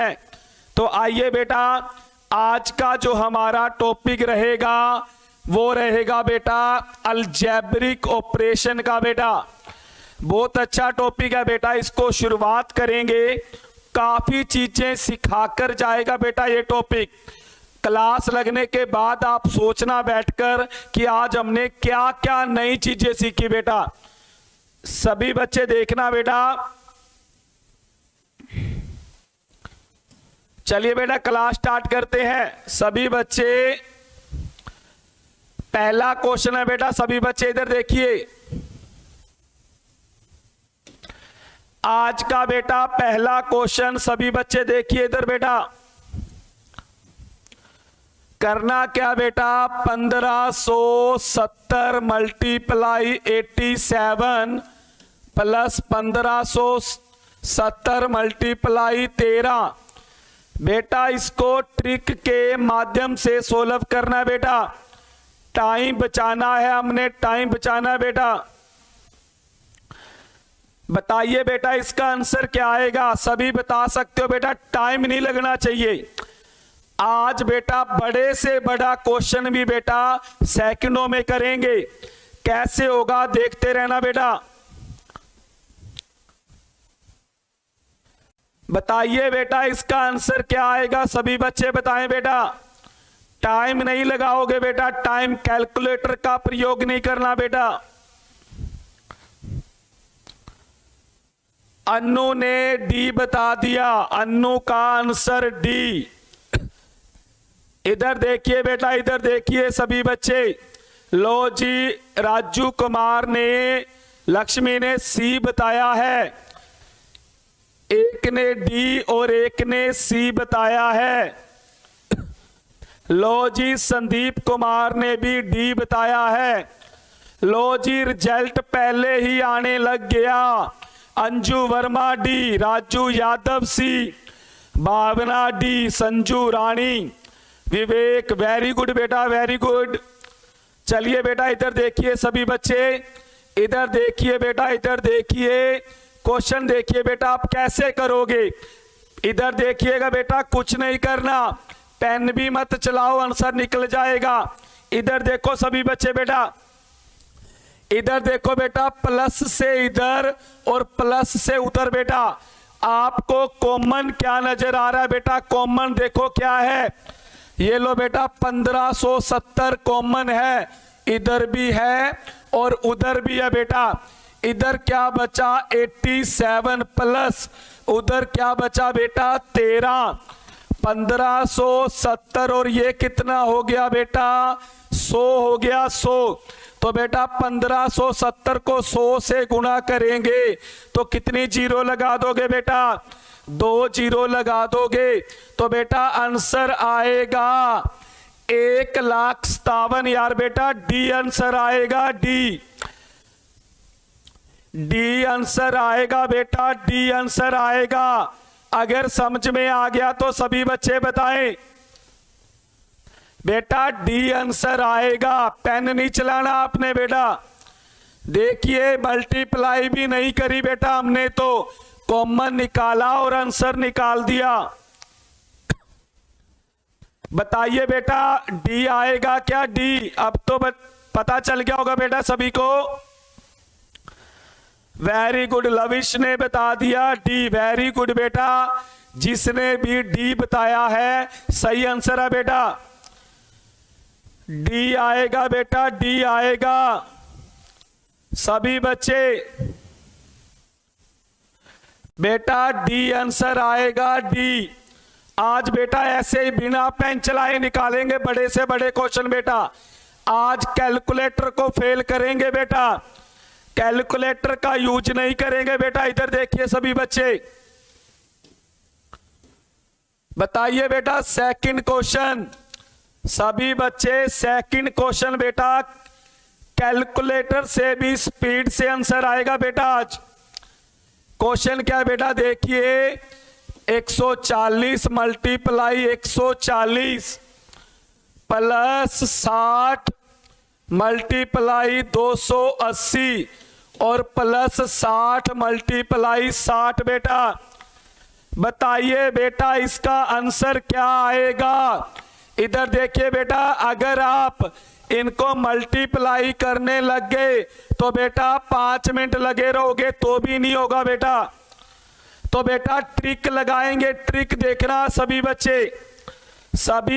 है। तो आइए बेटा, आज का जो हमारा टॉपिक रहेगा वो रहेगा बेटा अलजेब्रिक ऑपरेशन का। बेटा बहुत अच्छा टॉपिक है बेटा, इसको शुरुआत करेंगे, काफी चीजें सिखाकर जाएगा बेटा ये टॉपिक। क्लास लगने के बाद आप सोचना बैठकर कि आज हमने क्या क्या नई चीजें सीखी। बेटा सभी बच्चे देखना बेटा, चलिए बेटा क्लास स्टार्ट करते हैं। सभी बच्चे, पहला क्वेश्चन है बेटा, सभी बच्चे इधर देखिए। आज का बेटा पहला क्वेश्चन, सभी बच्चे देखिए इधर बेटा। करना क्या बेटा, 1570 मल्टीप्लाई 87 प्लस 1570 मल्टीप्लाई 13। बेटा इसको ट्रिक के माध्यम से सोल्व करना है बेटा, टाइम बचाना है, हमने टाइम बचाना है बेटा। बताइए बेटा इसका आंसर क्या आएगा, सभी बता सकते हो बेटा, टाइम नहीं लगना चाहिए। आज बेटा बड़े से बड़ा क्वेश्चन भी बेटा सेकंडों में करेंगे, कैसे होगा देखते रहना बेटा। बताइए बेटा इसका आंसर क्या आएगा, सभी बच्चे बताएं बेटा। टाइम नहीं लगाओगे बेटा, टाइम कैलकुलेटर का प्रयोग नहीं करना बेटा। अन्नू ने डी बता दिया, अन्नू का आंसर डी। इधर देखिए बेटा, इधर देखिए सभी बच्चे। लो जी, राजू कुमार ने, लक्ष्मी ने सी बताया है, एक ने डी और एक ने सी बताया है। लो जी, संदीप कुमार ने भी डी बताया है। लो जी, रिजल्ट पहले ही आने लग गया। अंजू वर्मा डी, राजू यादव सी, भावना डी, संजू रानी, विवेक, वेरी गुड बेटा, वेरी गुड। चलिए बेटा इधर देखिए सभी बच्चे, इधर देखिए बेटा, इधर देखिए, क्वेश्चन देखिए बेटा आप कैसे करोगे। इधर देखिएगा बेटा, कुछ नहीं करना, पेन भी मत चलाओ, आंसर निकल जाएगा। इधर देखो सभी बच्चे बेटा, इधर देखो बेटा, प्लस से इधर और प्लस से उधर बेटा, आपको कॉमन क्या नजर आ रहा है बेटा, कॉमन देखो क्या है। ये लो बेटा 1570 कॉमन है, इधर भी है और उधर भी है बेटा। इधर क्या बचा 87 प्लस उधर क्या बचा बेटा 13, 1570 और ये कितना हो गया बेटा 100 हो गया 100। तो बेटा 1570 को 100 से गुणा करेंगे तो कितनी जीरो लगा दोगे बेटा, 2 जीरो लगा दोगे। तो बेटा आंसर आएगा 1,57,000 यार बेटा, डी आंसर आएगा, डी आंसर आएगा बेटा, डी आंसर आएगा। अगर समझ में आ गया तो सभी बच्चे बताएं बेटा, डी आंसर आएगा। पेन नहीं चलाना आपने बेटा। देखिए मल्टीप्लाई भी नहीं करी बेटा हमने, तो कॉमन निकाला और आंसर निकाल दिया। बताइए बेटा डी आएगा क्या, डी। अब तो पता चल गया होगा बेटा सभी को। वेरी गुड, लविश ने बता दिया डी, वेरी गुड बेटा, जिसने भी डी बताया है सही आंसर है बेटा, डी आएगा बेटा, डी आएगा। सभी बच्चे बेटा डी आंसर आएगा, डी। आज बेटा ऐसे ही बिना पेन चलाए निकालेंगे बड़े से बड़े क्वेश्चन बेटा। आज कैलकुलेटर को फेल करेंगे बेटा, कैलकुलेटर का यूज नहीं करेंगे बेटा। इधर देखिए सभी बच्चे, बताइए बेटा सेकंड क्वेश्चन, सभी बच्चे सेकंड क्वेश्चन बेटा, कैलकुलेटर से भी स्पीड से आंसर आएगा बेटा आज। क्वेश्चन क्या है बेटा, देखिए 140 मल्टीप्लाई 140 प्लस 60 मल्टीप्लाई 280 और प्लस 60 मल्टीप्लाई 60 बेटा। बताइए बेटा इसका आंसर क्या आएगा। इधर देखिए बेटा, अगर आप इनको मल्टीप्लाई करने लग गए तो बेटा 5 मिनट लगे रहोगे तो भी नहीं होगा बेटा। तो बेटा ट्रिक लगाएंगे, ट्रिक देखना सभी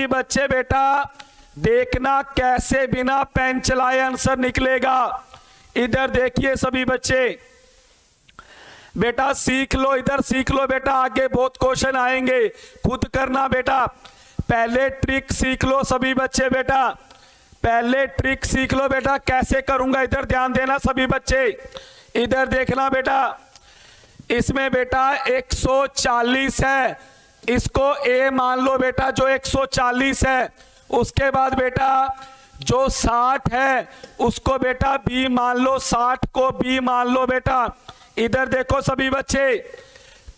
बच्चे बेटा देखना कैसे बिना पेन चलाए आंसर निकलेगा। इधर देखिए सभी बच्चे, बेटा सीख लो, इधर सीख लो बेटा, आगे बहुत क्वेश्चन आएंगे, खुद करना बेटा। पहले ट्रिक सीख लो सभी बच्चे बेटा, पहले ट्रिक सीख लो बेटा कैसे करूंगा। इधर ध्यान देना सभी बच्चे, इधर देखना बेटा। इसमें बेटा 140 है, इसको a मान लो बेटा जो 140 है। उसके बाद बेटा जो 60 है उसको बेटा b मान लो, 60 को b मान लो बेटा। इधर देखो सभी बच्चे,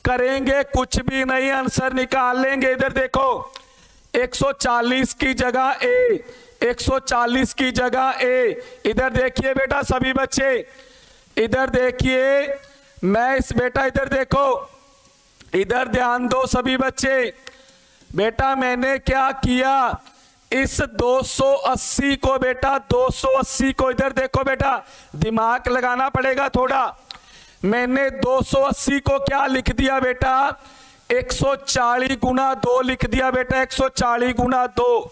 करेंगे कुछ भी नहीं, आंसर निकाल लेंगे। इधर देखो 140 की जगह a, 140 की जगह a। इधर देखिए बेटा सभी बच्चे, इधर देखिए, मैं इस बेटा इधर देखो, इधर ध्यान दो सभी बच्चे। बेटा मैंने क्या किया, इस 280 को बेटा 280 को, इधर देखो बेटा दिमाग लगाना पड़ेगा थोड़ा। मैंने 280 को क्या लिख दिया बेटा, 140 गुना 2 लिख दिया बेटा, 140 गुना 2।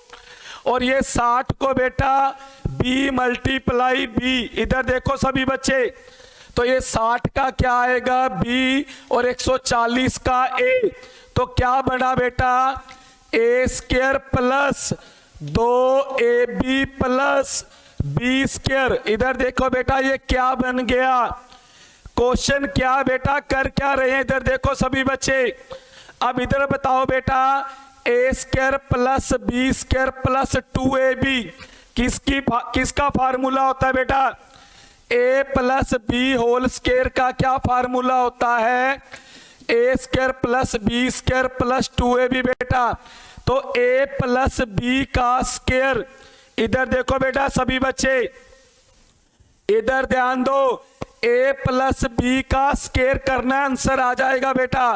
और ये 60 को बेटा b मल्टीप्लाई b। इधर देखो सभी बच्चे, तो ये 60 का क्या आएगा b और 140 का a। तो क्या बना बेटा, a square plus 2ab plus b square. इधर देखो बेटा ये क्या बन गया, क्वेश्चन क्या बेटा कर क्या रहे हैं, इधर देखो सभी बच्चे। अब इधर बताओ बेटा a square plus b square plus 2ab किसका फार्मूला होता है बेटा, a plus B whole square का क्या फार्मूला होता है, a square plus B square plus 2ab बेटा। तो a प्लस बी का स्क्वायर, इधर देखो बेटा सभी बच्चे, इधर ध्यान दो, a प्लस बी का स्क्वायर करना आंसर आ जाएगा बेटा।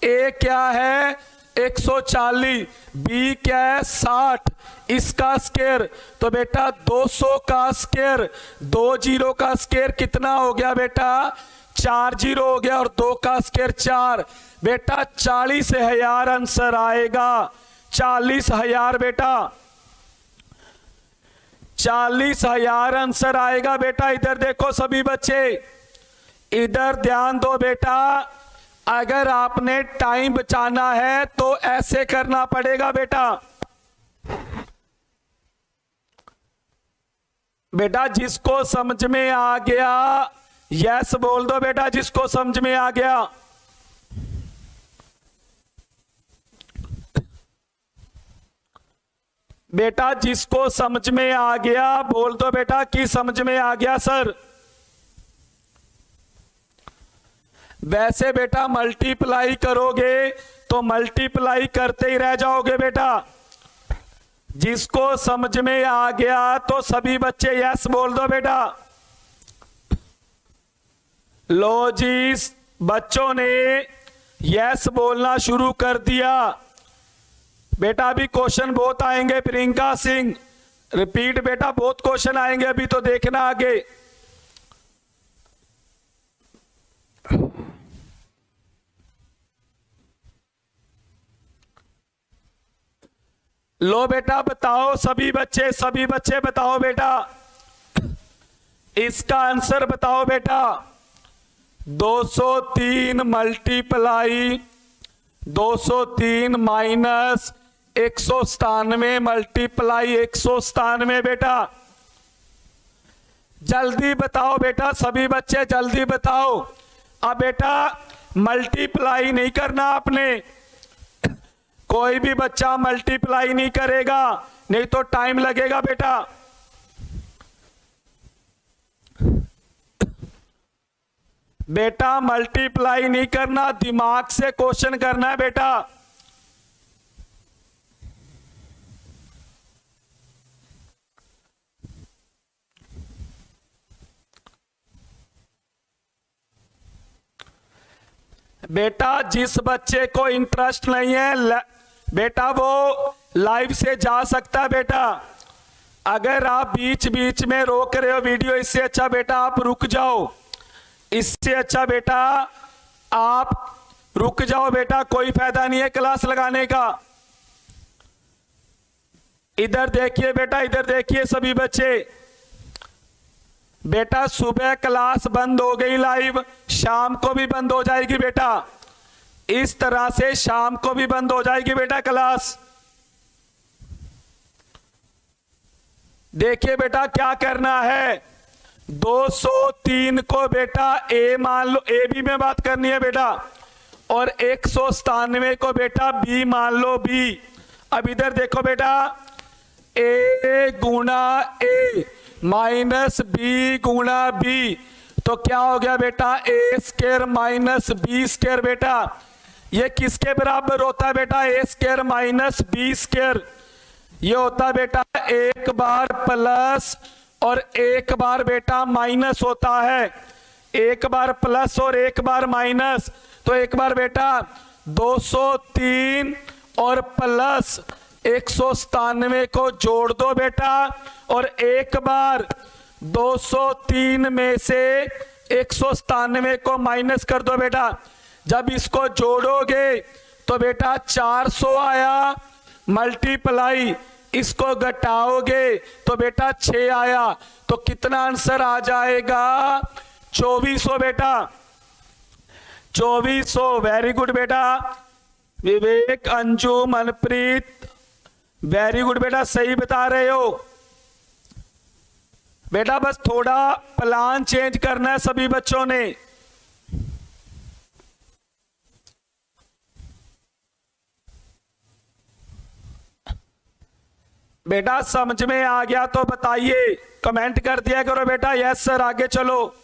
a क्या है 140, b क्या है 60, इसका स्क्वायर। तो बेटा 200 का स्क्वायर, 2 जीरो का स्क्वायर कितना हो गया बेटा, 4 जीरो हो गया, और 2 का स्क्वायर 4। बेटा 40,000 आंसर आएगा, 40,000 बेटा, 40,000 आंसर आएगा बेटा। इधर देखो सभी बच्चे, इधर ध्यान दो बेटा, अगर आपने टाइम बचाना है तो ऐसे करना पड़ेगा बेटा। बेटा जिसको समझ में आ गया यस बोल दो बेटा, जिसको समझ में आ गया। बेटा जिसको समझ में आ गया बोल दो बेटा कि समझ में आ गया सर। वैसे बेटा मल्टीप्लाई करोगे तो मल्टीप्लाई करते ही रह जाओगे बेटा। जिसको समझ में आ गया तो सभी बच्चे यस बोल दो बेटा। लो जी, बच्चों ने यस बोलना शुरू कर दिया बेटा। अभी क्वेश्चन बहुत आएंगे, प्रियंका सिंह रिपीट बेटा, बहुत क्वेश्चन आएंगे अभी, तो देखना आगे। लो बेटा बताओ सभी बच्चे बताओ बेटा, इसका आंसर बताओ बेटा। 203 मल्टीप्लाई 203 माइनस 197 मल्टीप्लाई 197 बेटा। जल्दी बताओ बेटा सभी बच्चे, जल्दी बताओ। अब बेटा मल्टीप्लाई नहीं करना आपने, कोई भी बच्चा मल्टीप्लाई नहीं करेगा, नहीं तो टाइम लगेगा बेटा। बेटा मल्टीप्लाई नहीं करना, दिमाग से क्वेश्चन करना है बेटा। बेटा जिस बच्चे को इंटरेस्ट नहीं है बेटा वो लाइव से जा सकता है बेटा। अगर आप बीच बीच में रोक रहे हो वीडियो, इससे अच्छा बेटा आप रुक जाओ, इससे अच्छा बेटा आप रुक जाओ बेटा, कोई फायदा नहीं है क्लास लगाने का। इधर देखिए बेटा, इधर देखिए सभी बच्चे, बेटा सुबह क्लास बंद हो गई लाइव, शाम को भी बंद हो जाएगी बेटा, इस तरह से शाम को भी बंद हो जाएगी बेटा क्लास। देखिए बेटा क्या करना है, 203 को बेटा ए मान लो, ए बी में बात करनी है बेटा, और 197 को बेटा बी मान लो बी। अब इधर देखो बेटा, ए गुणा ए माइनस बी गुणा बी, तो क्या हो गया बेटा A square minus B square. बेटा ये किसके बराबर होता है बेटा, A square minus B square, ये होता है बेटा एक बार प्लस और एक बार बेटा माइनस होता है, एक बार प्लस और एक बार माइनस। तो एक बार बेटा 203 और प्लस 197 को जोड़ दो बेटा, और एक बार 203 में से 197 को माइनस कर दो बेटा। जब इसको जोड़ोगे तो बेटा 400 आया, मल्टीप्लाई इसको घटाओगे तो बेटा 6 आया, तो कितना आंसर आ जाएगा 2400 बेटा, 2400। वेरी गुड बेटा, विवेक अंजू मनप्रीत वेरी गुड बेटा, सही बता रहे हो बेटा, बस थोड़ा प्लान चेंज करना है सभी बच्चों ने। बेटा समझ में आ गया तो बताइए, कमेंट कर दिया करो बेटा यस सर, आगे चलो।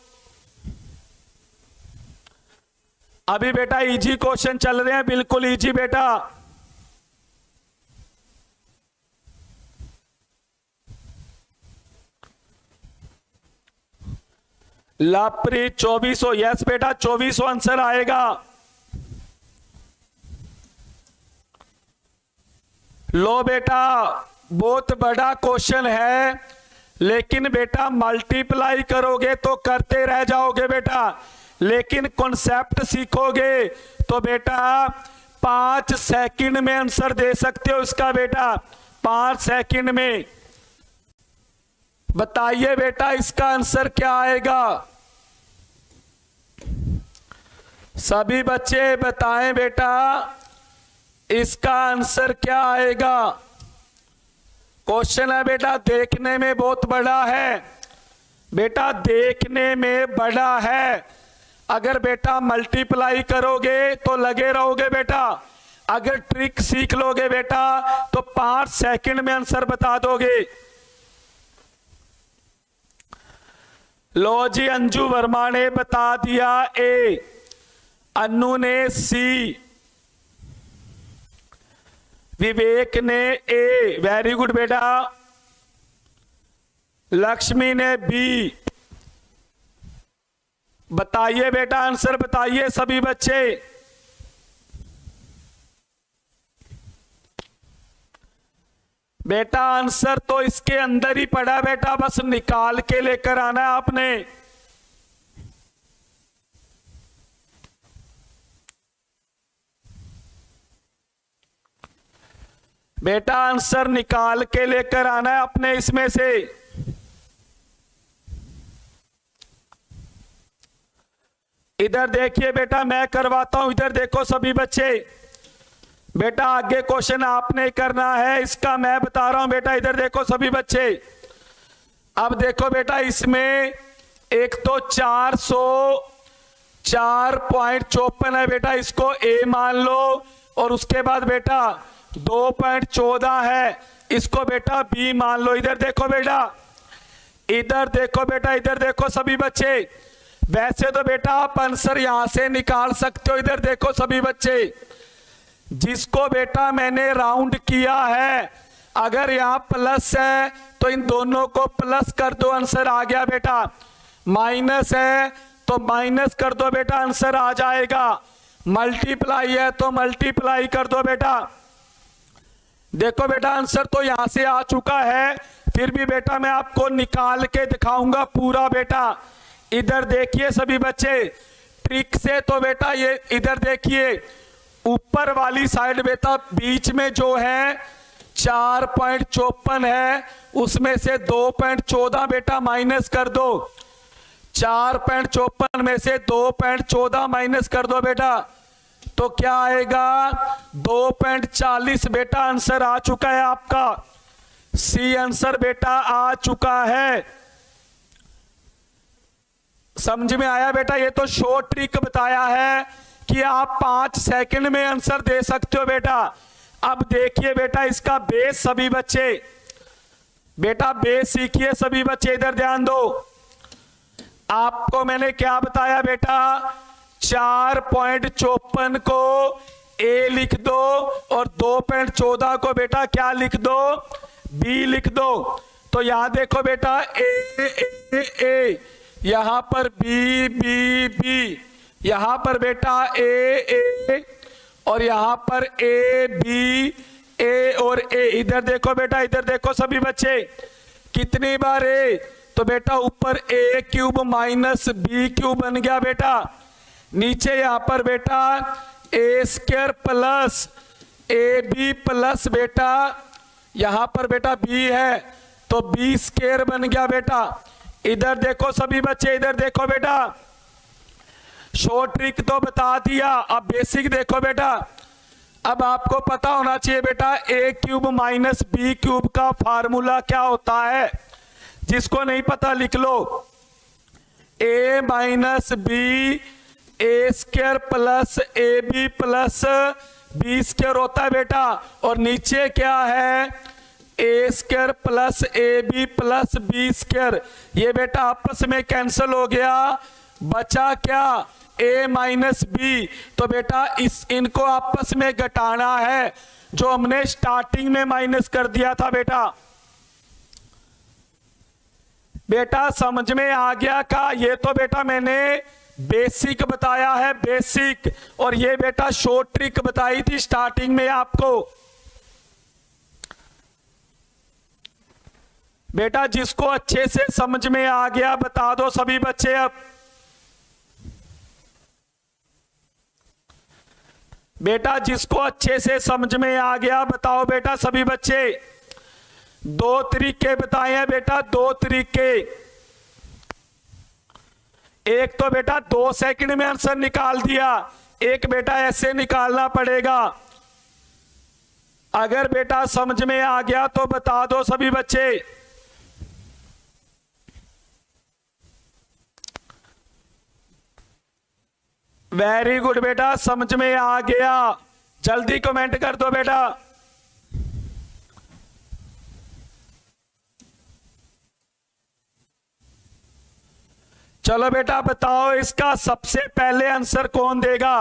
अभी बेटा इजी क्वेश्चन चल रहे हैं, बिल्कुल इजी बेटा। लापरी 2400, यस बेटा 2400 आंसर आएगा। लो बेटा बहुत बड़ा क्वेश्चन है, लेकिन बेटा मल्टीप्लाई करोगे तो करते रह जाओगे बेटा, लेकिन कॉन्सेप्ट सीखोगे तो बेटा 5 सेकंड में आंसर दे सकते हो इसका बेटा, 5 सेकंड में। बताइए बेटा इसका आंसर क्या आएगा, सभी बच्चे बताएं बेटा इसका आंसर क्या आएगा। क्वेश्चन है बेटा देखने में बहुत बड़ा है बेटा, देखने में बड़ा है। अगर बेटा मल्टीप्लाई करोगे तो लगे रहोगे बेटा, अगर ट्रिक सीख लोगे बेटा तो 5 सेकंड में आंसर बता दोगे। लो जी, अंजू वर्मा ने बता दिया ए, अनु ने सी, विवेक ने ए, वेरी गुड बेटा, लक्ष्मी ने बी। बताइए बेटा आंसर बताइए सभी बच्चे। बेटा आंसर तो इसके अंदर ही पड़ा बेटा, बस निकाल के लेकर आना है आपने। बेटा आंसर निकाल के लेकर आना है अपने इसमें से। इधर देखिए बेटा मैं करवाता हूं, इधर देखो सभी बच्चे, बेटा आगे क्वेश्चन आपने करना है, इसका मैं बता रहा हूं बेटा। इधर देखो सभी बच्चे, अब देखो बेटा इसमें एक तो 404.54 है बेटा, इसको ए मान लो, और उसके बाद बेटा 2.14 है, इसको बेटा बी मान लो। इधर देखो बेटा, इधर देखो बेटा, इधर देखो सभी बच्चे, वैसे तो बेटा आप आंसर यहां से निकाल सकते हो। इधर देखो सभी बच्चे, जिसको बेटा मैंने राउंड किया है, अगर यहां प्लस है तो इन दोनों को प्लस कर दो, आंसर आ गया बेटा। माइनस है तो माइनस कर दो बेटा, आंसर आ जाएगा। मल्टीप्लाई है तो मल्टीप्लाई कर दो बेटा। देखो बेटा आंसर तो यहां से आ चुका है, फिर भी बेटा मैं आपको निकाल के दिखाऊंगा पूरा बेटा। इधर देखिए सभी बच्चे ट्रिक से, तो बेटा ये इधर देखिए ऊपर वाली साइड बेटा बीच में जो है 4.54 है, उसमें से 2.14 बेटा माइनस कर दो। 4.54 में से 2.14 माइनस कर दो बेटा, तो क्या आएगा 2.40 बेटा। आंसर आ चुका है आपका, सी आंसर बेटा आ चुका है। समझ में आया बेटा? ये तो शॉर्ट ट्रिक बताया है कि आप 5 सेकंड में आंसर दे सकते हो बेटा। अब देखिए बेटा इसका बेस सभी बच्चे, बेटा बेस सीखिए सभी बच्चे, इधर ध्यान दो। आपको मैंने क्या बताया बेटा, 4.54 को ए लिख दो और 2.14 को बेटा क्या लिख दो, बी लिख दो। तो यहां देखो बेटा ए, यहां पर बी बी बी, यहां पर बेटा ए और यहां पर ए बी, ए और ए। इधर देखो बेटा, इधर देखो सभी बच्चे कितनी बार ए, तो बेटा ऊपर A cube minus B cube बन गया बेटा। नीचे यहां पर बेटा A square plus A B plus बेटा यहां पर बेटा बी है तो बी स्क्वायर बन गया बेटा। इधर देखो सभी बच्चे, इधर देखो बेटा, शॉर्ट ट्रिक तो बता दिया, अब बेसिक देखो बेटा। अब आपको पता होना चाहिए बेटा A cube minus B cube का फार्मूला क्या होता है। जिसको नहीं पता लिख लो, A minus B A square plus A B plus B square होता है बेटा, और नीचे क्या है A square plus A B plus B square. ये बेटा आपस में कैंसिल हो गया, बचा क्या ए माइनस बी। तो बेटा इनको आपस में घटाना है, जो हमने स्टार्टिंग में माइनस कर दिया था बेटा। बेटा समझ में आ गया का? ये तो बेटा मैंने बेसिक बताया है, बेसिक, और ये बेटा शॉर्ट ट्रिक बताई थी स्टार्टिंग में आपको। बेटा जिसको अच्छे से समझ में आ गया बता दो सभी बच्चे। अब बेटा जिसको अच्छे से समझ में आ गया बताओ बेटा सभी बच्चे। 2 तरीके बताए हैं बेटा, 2 तरीके। एक तो बेटा 2 सेकंड में आंसर निकाल दिया, एक बेटा ऐसे निकालना पड़ेगा। अगर बेटा समझ में आ गया तो बता दो सभी बच्चे। वेरी गुड बेटा, समझ में आ गया, जल्दी कमेंट कर दो बेटा। चलो बेटा बताओ इसका सबसे पहले आंसर कौन देगा?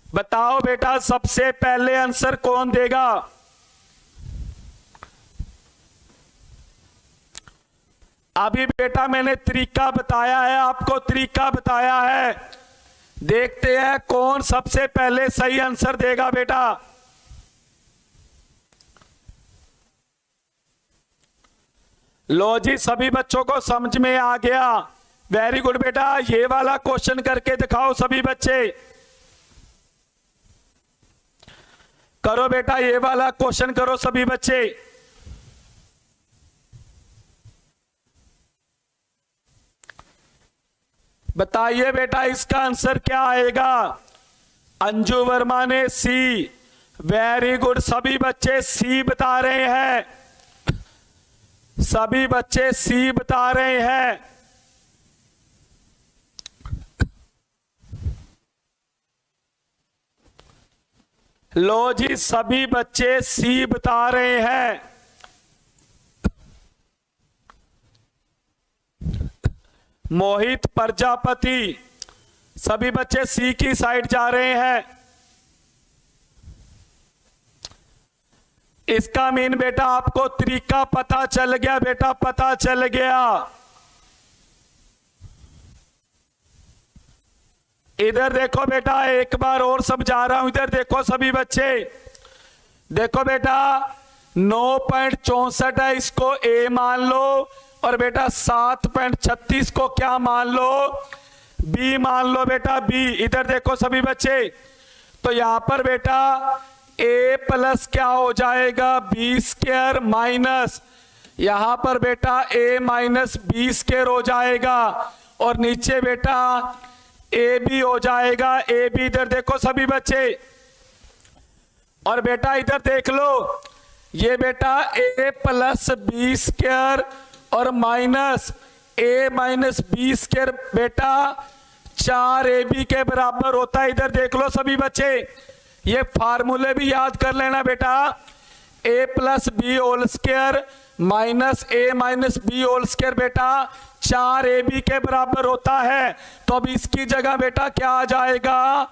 बताओ बेटा सबसे पहले आंसर कौन देगा? अभी बेटा मैंने तरीका बताया है आपको, तरीका बताया है। देखते हैं कौन सबसे पहले सही आंसर देगा बेटा। लो जी सभी बच्चों को समझ में आ गया, वेरी गुड बेटा। ये वाला क्वेश्चन करके दिखाओ सभी बच्चे, करो बेटा ये वाला क्वेश्चन करो सभी बच्चे। बताइए बेटा इसका आंसर क्या आएगा? अंजू वर्मा ने सी, वेरी गुड, सभी बच्चे सी बता रहे हैं, सभी बच्चे सी बता रहे हैं। लो जी सभी बच्चे सी बता रहे हैं। मोहित प्रजापति, सभी बच्चे सी की साइड जा रहे हैं। इसका मीन बेटा आपको तरीका पता चल गया बेटा, पता चल गया। इधर देखो बेटा, एक बार और समझा रहा हूं, इधर देखो सभी बच्चे, देखो बेटा 9.64 है, इसको ए मान लो, और बेटा 7.36 को क्या मान लो, बी मान लो बेटा, बी। इधर देखो सभी बच्चे, तो यहां पर बेटा ए प्लस क्या हो जाएगा, बी स्क्वायर माइनस, यहां पर बेटा ए माइनस बी स्क्वायर हो जाएगा, और नीचे बेटा ए बी हो जाएगा, ए बी। इधर देखो सभी बच्चे, और बेटा इधर देख लो, ये बेटा ए प्लस बी स्क्वायर और minus A minus B square बेटा 4ab के बराबर होता है। इधर देख लो सभी बच्चे, ये फार्मूले भी याद कर लेना बेटा, a plus B whole square minus A minus B whole square बेटा 4ab के बराबर होता है। तो अब इसकी जगह बेटा क्या आ जाएगा,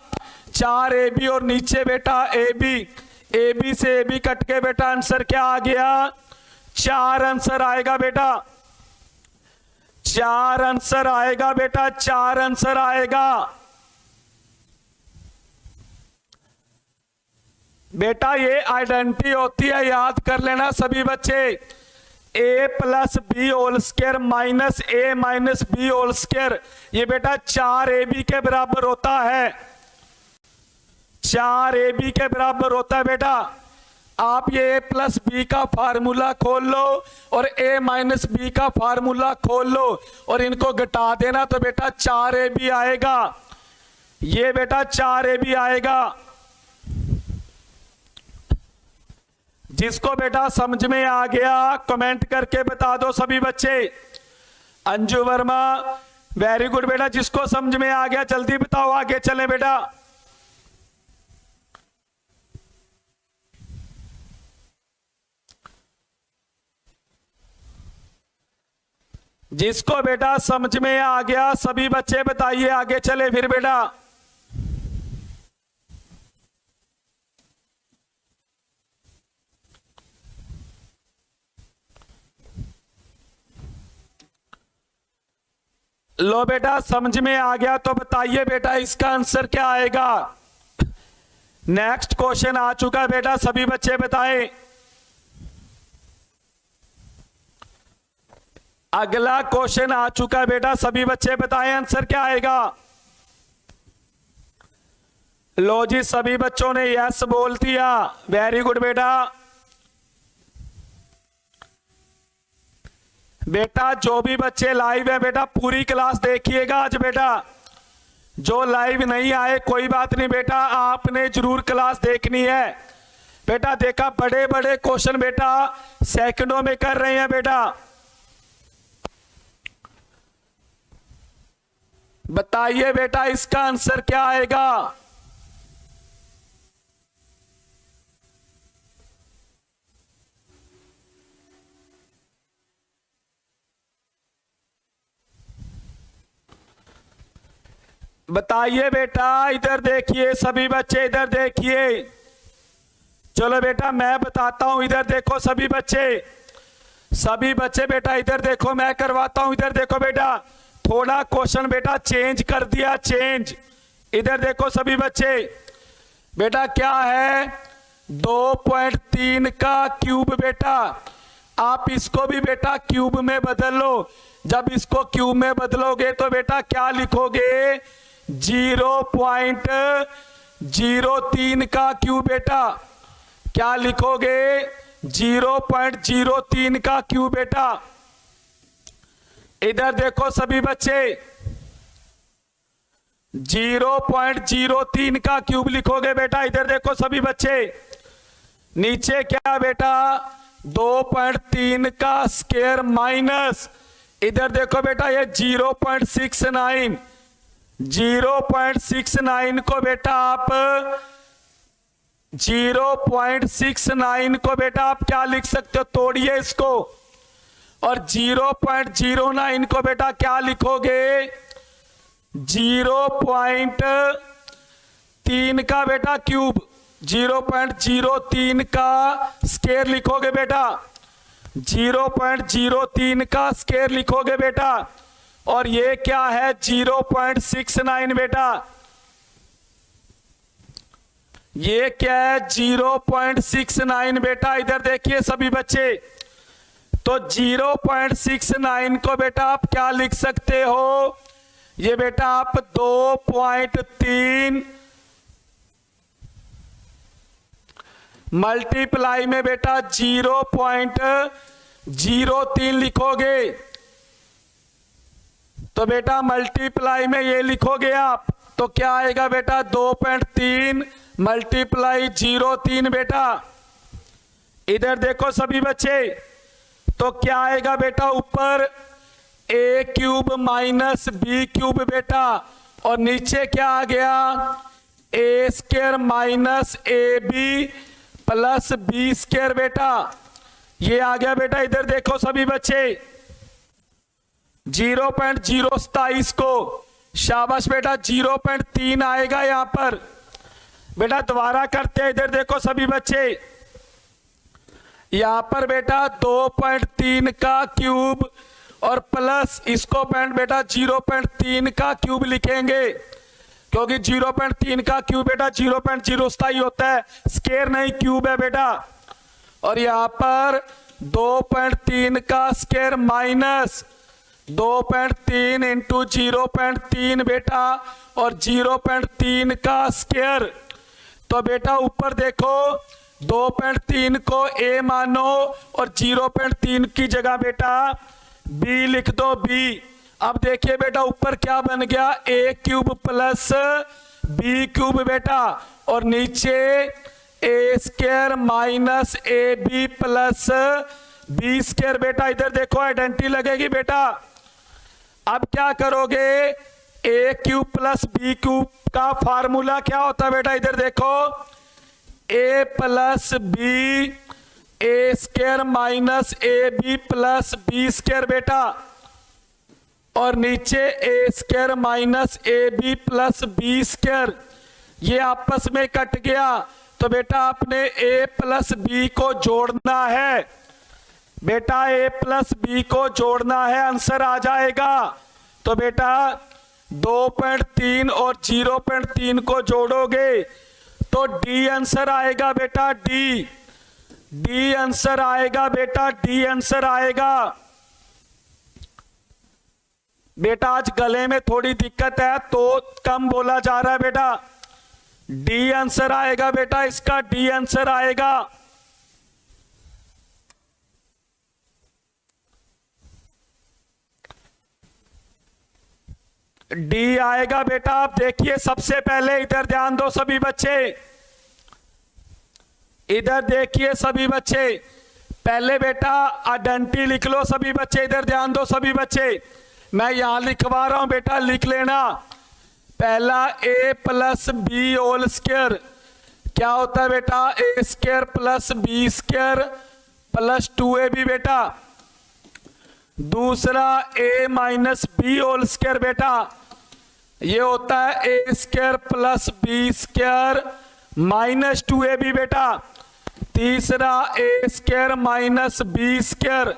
4ab, और नीचे बेटा ab से ab कट के बेटा आंसर क्या आ गया, 4 आंसर आएगा बेटा, 4 आंसर आएगा बेटा, 4 आंसर आएगा बेटा। ये आइडेंटिटी होती है, याद कर लेना सभी बच्चे, a plus B whole square minus A minus B whole square, ये बेटा 4ab के बराबर होता है, 4ab के बराबर होता है बेटा। आप ये a प्लस बी का फार्मूला खोल लो और a माइनस बी का फार्मूला खोल लो और इनको घटा देना, तो बेटा 4ab आएगा, ये बेटा 4ab आएगा। जिसको बेटा समझ में आ गया कमेंट करके बता दो सभी बच्चे। अंजू वर्मा वेरी गुड बेटा, जिसको समझ में आ गया जल्दी बताओ, आगे चले बेटा। जिसको बेटा समझ में आ गया सभी बच्चे बताइए, आगे चले फिर बेटा। लो बेटा समझ में आ गया तो बताइए बेटा इसका आंसर क्या आएगा। नेक्स्ट क्वेश्चन आ चुका है बेटा, सभी बच्चे बताएं। अगला क्वेश्चन आ चुका है बेटा, सभी बच्चे बताएं आंसर क्या आएगा। लो जी सभी बच्चों ने यस बोल दिया, वेरी गुड बेटा। बेटा जो भी बच्चे लाइव है बेटा पूरी क्लास देखिएगा आज बेटा, जो लाइव नहीं आए कोई बात नहीं बेटा, आपने जरूर क्लास देखनी है बेटा। देखा बड़े बड़े क्वेश्चन बेटा सेकंडों में कर रहे हैं बेटा। बताइए बेटा इसका आंसर क्या आएगा। बताइए बेटा, इधर देखिए सभी बच्चे, इधर देखिए। चलो बेटा मैं बताता हूं, इधर देखो सभी बच्चे, सभी बच्चे बेटा इधर देखो, मैं करवाता हूं। इधर देखो बेटा, थोड़ा क्वेश्चन बेटा चेंज कर दिया, चेंज। इधर देखो सभी बच्चे, बेटा क्या है 2.3 का क्यूब बेटा, आप इसको भी बेटा क्यूब में बदल लो। जब इसको क्यूब में बदलोगे तो बेटा क्या लिखोगे, 0.03 का क्यूब बेटा, क्या लिखोगे 0.03 का क्यूब बेटा। इधर देखो सभी बच्चे, 0.03 का क्यूब लिखोगे बेटा। इधर देखो सभी बच्चे, नीचे क्या बेटा 2.3 का स्क्वायर माइनस, इधर देखो बेटा ये 0.69, 0.69 को बेटा आप 0.69 को बेटा आप क्या लिख सकते हो, तोड़िए इसको, और 0.09 को बेटा क्या लिखोगे 0.3 का बेटा क्यूब, 0.03 का स्क्वायर लिखोगे बेटा, 0.03 का स्क्वायर लिखोगे बेटा, और ये क्या है 0.69 बेटा। ये क्या है 0.69 बेटा, इधर देखिए सभी बच्चे। तो 0.69 को बेटा आप क्या लिख सकते हो, ये बेटा आप 2.3 मल्टीप्लाई में बेटा 0.03 लिखोगे। तो बेटा मल्टीप्लाई में ये लिखोगे आप, तो क्या आएगा बेटा 2.3 मल्टीप्लाई 0.3 बेटा। इधर देखो सभी बच्चे, तो क्या आएगा बेटा ऊपर a cube minus B cube बेटा, और नीचे क्या आ गया a square minus A B plus B square बेटा, ये आ गया बेटा। इधर देखो सभी बच्चे 0.027 को, शाबाश बेटा 0.3 आएगा यहां पर बेटा। दोबारा करते हैं, इधर देखो सभी बच्चे, यहां पर बेटा 2.3 का क्यूब और प्लस इसको बेटा 0.3 का क्यूब लिखेंगे, क्योंकि 0.3 का क्यूब बेटा 0.027 होता है, स्क्वायर नहीं क्यूब है बेटा। और यहां पर 2.3 का स्क्वायर माइनस 2.3 इंटू 0.3 बेटा, और 0.3 का स्क्वायर। तो बेटा ऊपर देखो 2.3 को a मानो और 0.3 की जगह बेटा b लिख दो b। अब देखिए बेटा ऊपर क्या बन गया a cube plus b cube बेटा, और नीचे a square minus A B plus B square बेटा। इधर देखो आइडेंटिटी लगेगी बेटा। अब क्या करोगे, a cube plus B cube का फार्मूला क्या होता है बेटा, इधर देखो a plus B A square minus A B plus B square बेटा, और नीचे a square minus A B plus B square, ये आपस में कट गया। तो बेटा आपने a प्लस बी को जोड़ना है बेटा, a प्लस बी को जोड़ना है, आंसर आ जाएगा। तो बेटा 2.3 और 0.3 को जोड़ोगे तो d आंसर आएगा बेटा, d आंसर आएगा बेटा, d आंसर आएगा बेटा। आज गले में थोड़ी दिक्कत है तो कम बोला जा रहा है बेटा। डी आंसर आएगा बेटा, इसका डी आंसर आएगा। डी आएगा बेटा। आप देखिए सबसे पहले इधर ध्यान दो सभी बच्चे, इधर देखिए सभी बच्चे, पहले बेटा आइडेंटिटी लिख लो सभी बच्चे। इधर ध्यान दो सभी बच्चे, मैं यहां लिखवा रहा हूं बेटा, लिख लेना। पहला a plus B whole square क्या होता है बेटा, a square plus B square plus 2ab बेटा। दूसरा a minus B whole square बेटा, ये होता है a square plus B square minus 2ab बेटा। तीसरा a square minus B square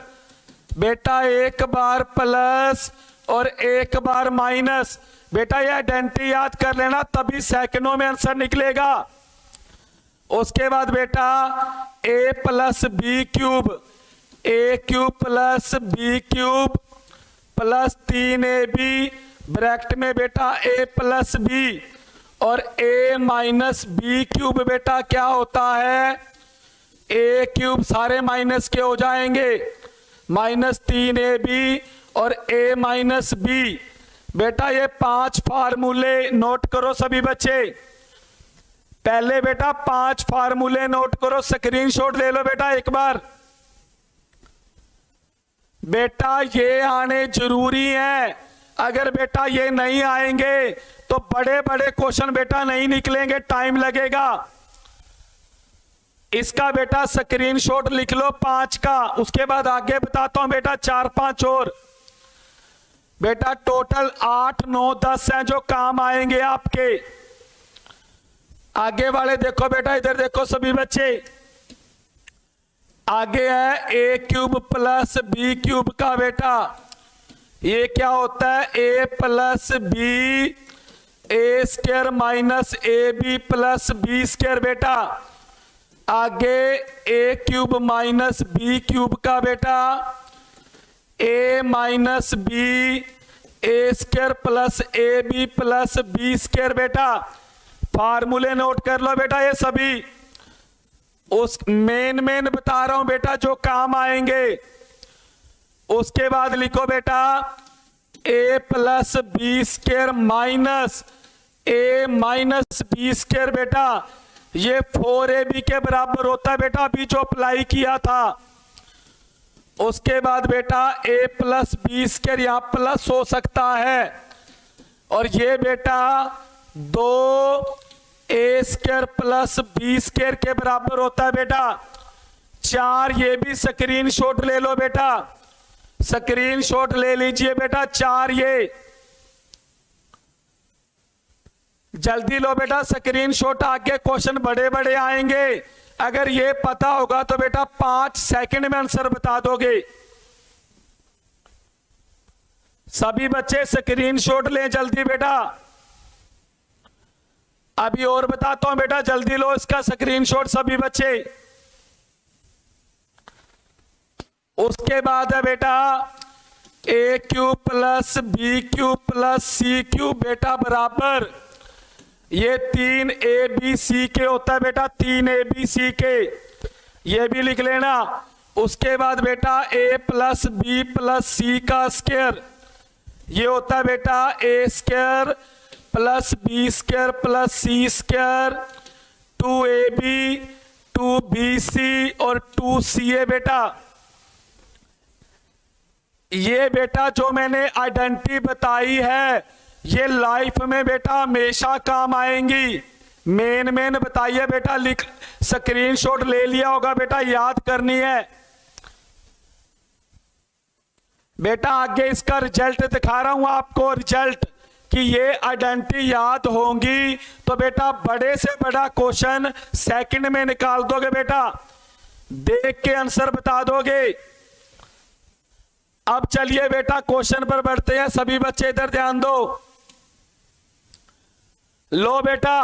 बेटा, एक बार प्लस और एक बार माइनस बेटा। ये आइडेंटिटी याद कर लेना, तभी सेकंडों में आंसर निकलेगा। उसके बाद बेटा a plus B cube, a cube plus B cube plus 3ab bracket में बेटा a प्लस बी, और a माइनस बी क्यूब बेटा क्या होता है, a क्यूब सारे माइनस के हो जाएंगे, माइनस 3ab और a माइनस बी बेटा। ये 5 फार्मूले नोट करो सभी बच्चे। पहले बेटा 5 फार्मूले नोट करो, स्क्रीनशॉट ले लो बेटा एक बार। बेटा ये आने जरूरी है, अगर बेटा ये नहीं आएंगे तो बड़े बड़े क्वेश्चन बेटा नहीं निकलेंगे, टाइम लगेगा। इसका बेटा स्क्रीनशॉट लिख लो 5 का, उसके बाद आगे बताता हूं बेटा 4-5 और। बेटा टोटल 8, 9, 10 हैं जो काम आएंगे आपके। आगे वाले देखो बेटा, इधर देखो सभी बच्चे, आगे है a cube plus B cube का बेटा, ये क्या होता है a plus B A square minus A B plus B square बेटा, आगे A cube minus B cube का बेटा, A minus B A square plus A B plus B square बेटा। फार्मूले नोट कर लो बेटा ये सभी, उस मेन बता रहा हूं बेटा जो काम आएंगे। उसके बाद लिखो बेटा ए plus B square minus A minus B square बेटा, ये 4ab के बराबर होता है बेटा, अभी जो अप्लाई किया था। उसके बाद बेटा a प्लस बी स्क्वायर यहां प्लस हो सकता है, और ये बेटा 2a square plus B square के बराबर होता है बेटा 4। ये भी स्क्रीनशॉट ले लो बेटा, स्क्रीनशॉट ले लीजिए बेटा 4। ये जल्दी लो बेटा स्क्रीनशॉट, आगे क्वेश्चन बड़े बड़े आएंगे। अगर ये पता होगा तो बेटा 5 सेकंड में आंसर बता दोगे। सभी बच्चे स्क्रीनशॉट लें जल्दी बेटा। अभी और बताता हूं बेटा, जल्दी लो इसका स्क्रीनशॉट सभी बच्चे। उसके बाद है बेटा A cube plus B cube plus C cube बेटा बराबर, ये 3abc के होता है बेटा, 3abc के, ये भी लिख लेना। उसके बाद बेटा a plus B plus C का स्क्वायर, ये होता है बेटा a square plus B square plus C square, 2ab 2bc और 2ca बेटा। ये बेटा जो मैंने आइडेंटिटी बताई है ये लाइफ में बेटा हमेशा काम आएंगी। मेन बताइए बेटा, लिख स्क्रीनशॉट ले लिया होगा बेटा, याद करनी है बेटा। आगे इसका रिजल्ट दिखा रहा हूं आपको, रिजल्ट कि ये आइडेंटिटी याद होंगी तो बेटा बड़े से बड़ा क्वेश्चन सेकंड में निकाल दोगे बेटा, देख के आंसर बता दोगे। अब चलिए बेटा क्वेश्चन पर बढ़ते हैं, सभी बच्चे इधर ध्यान दो। लो बेटा,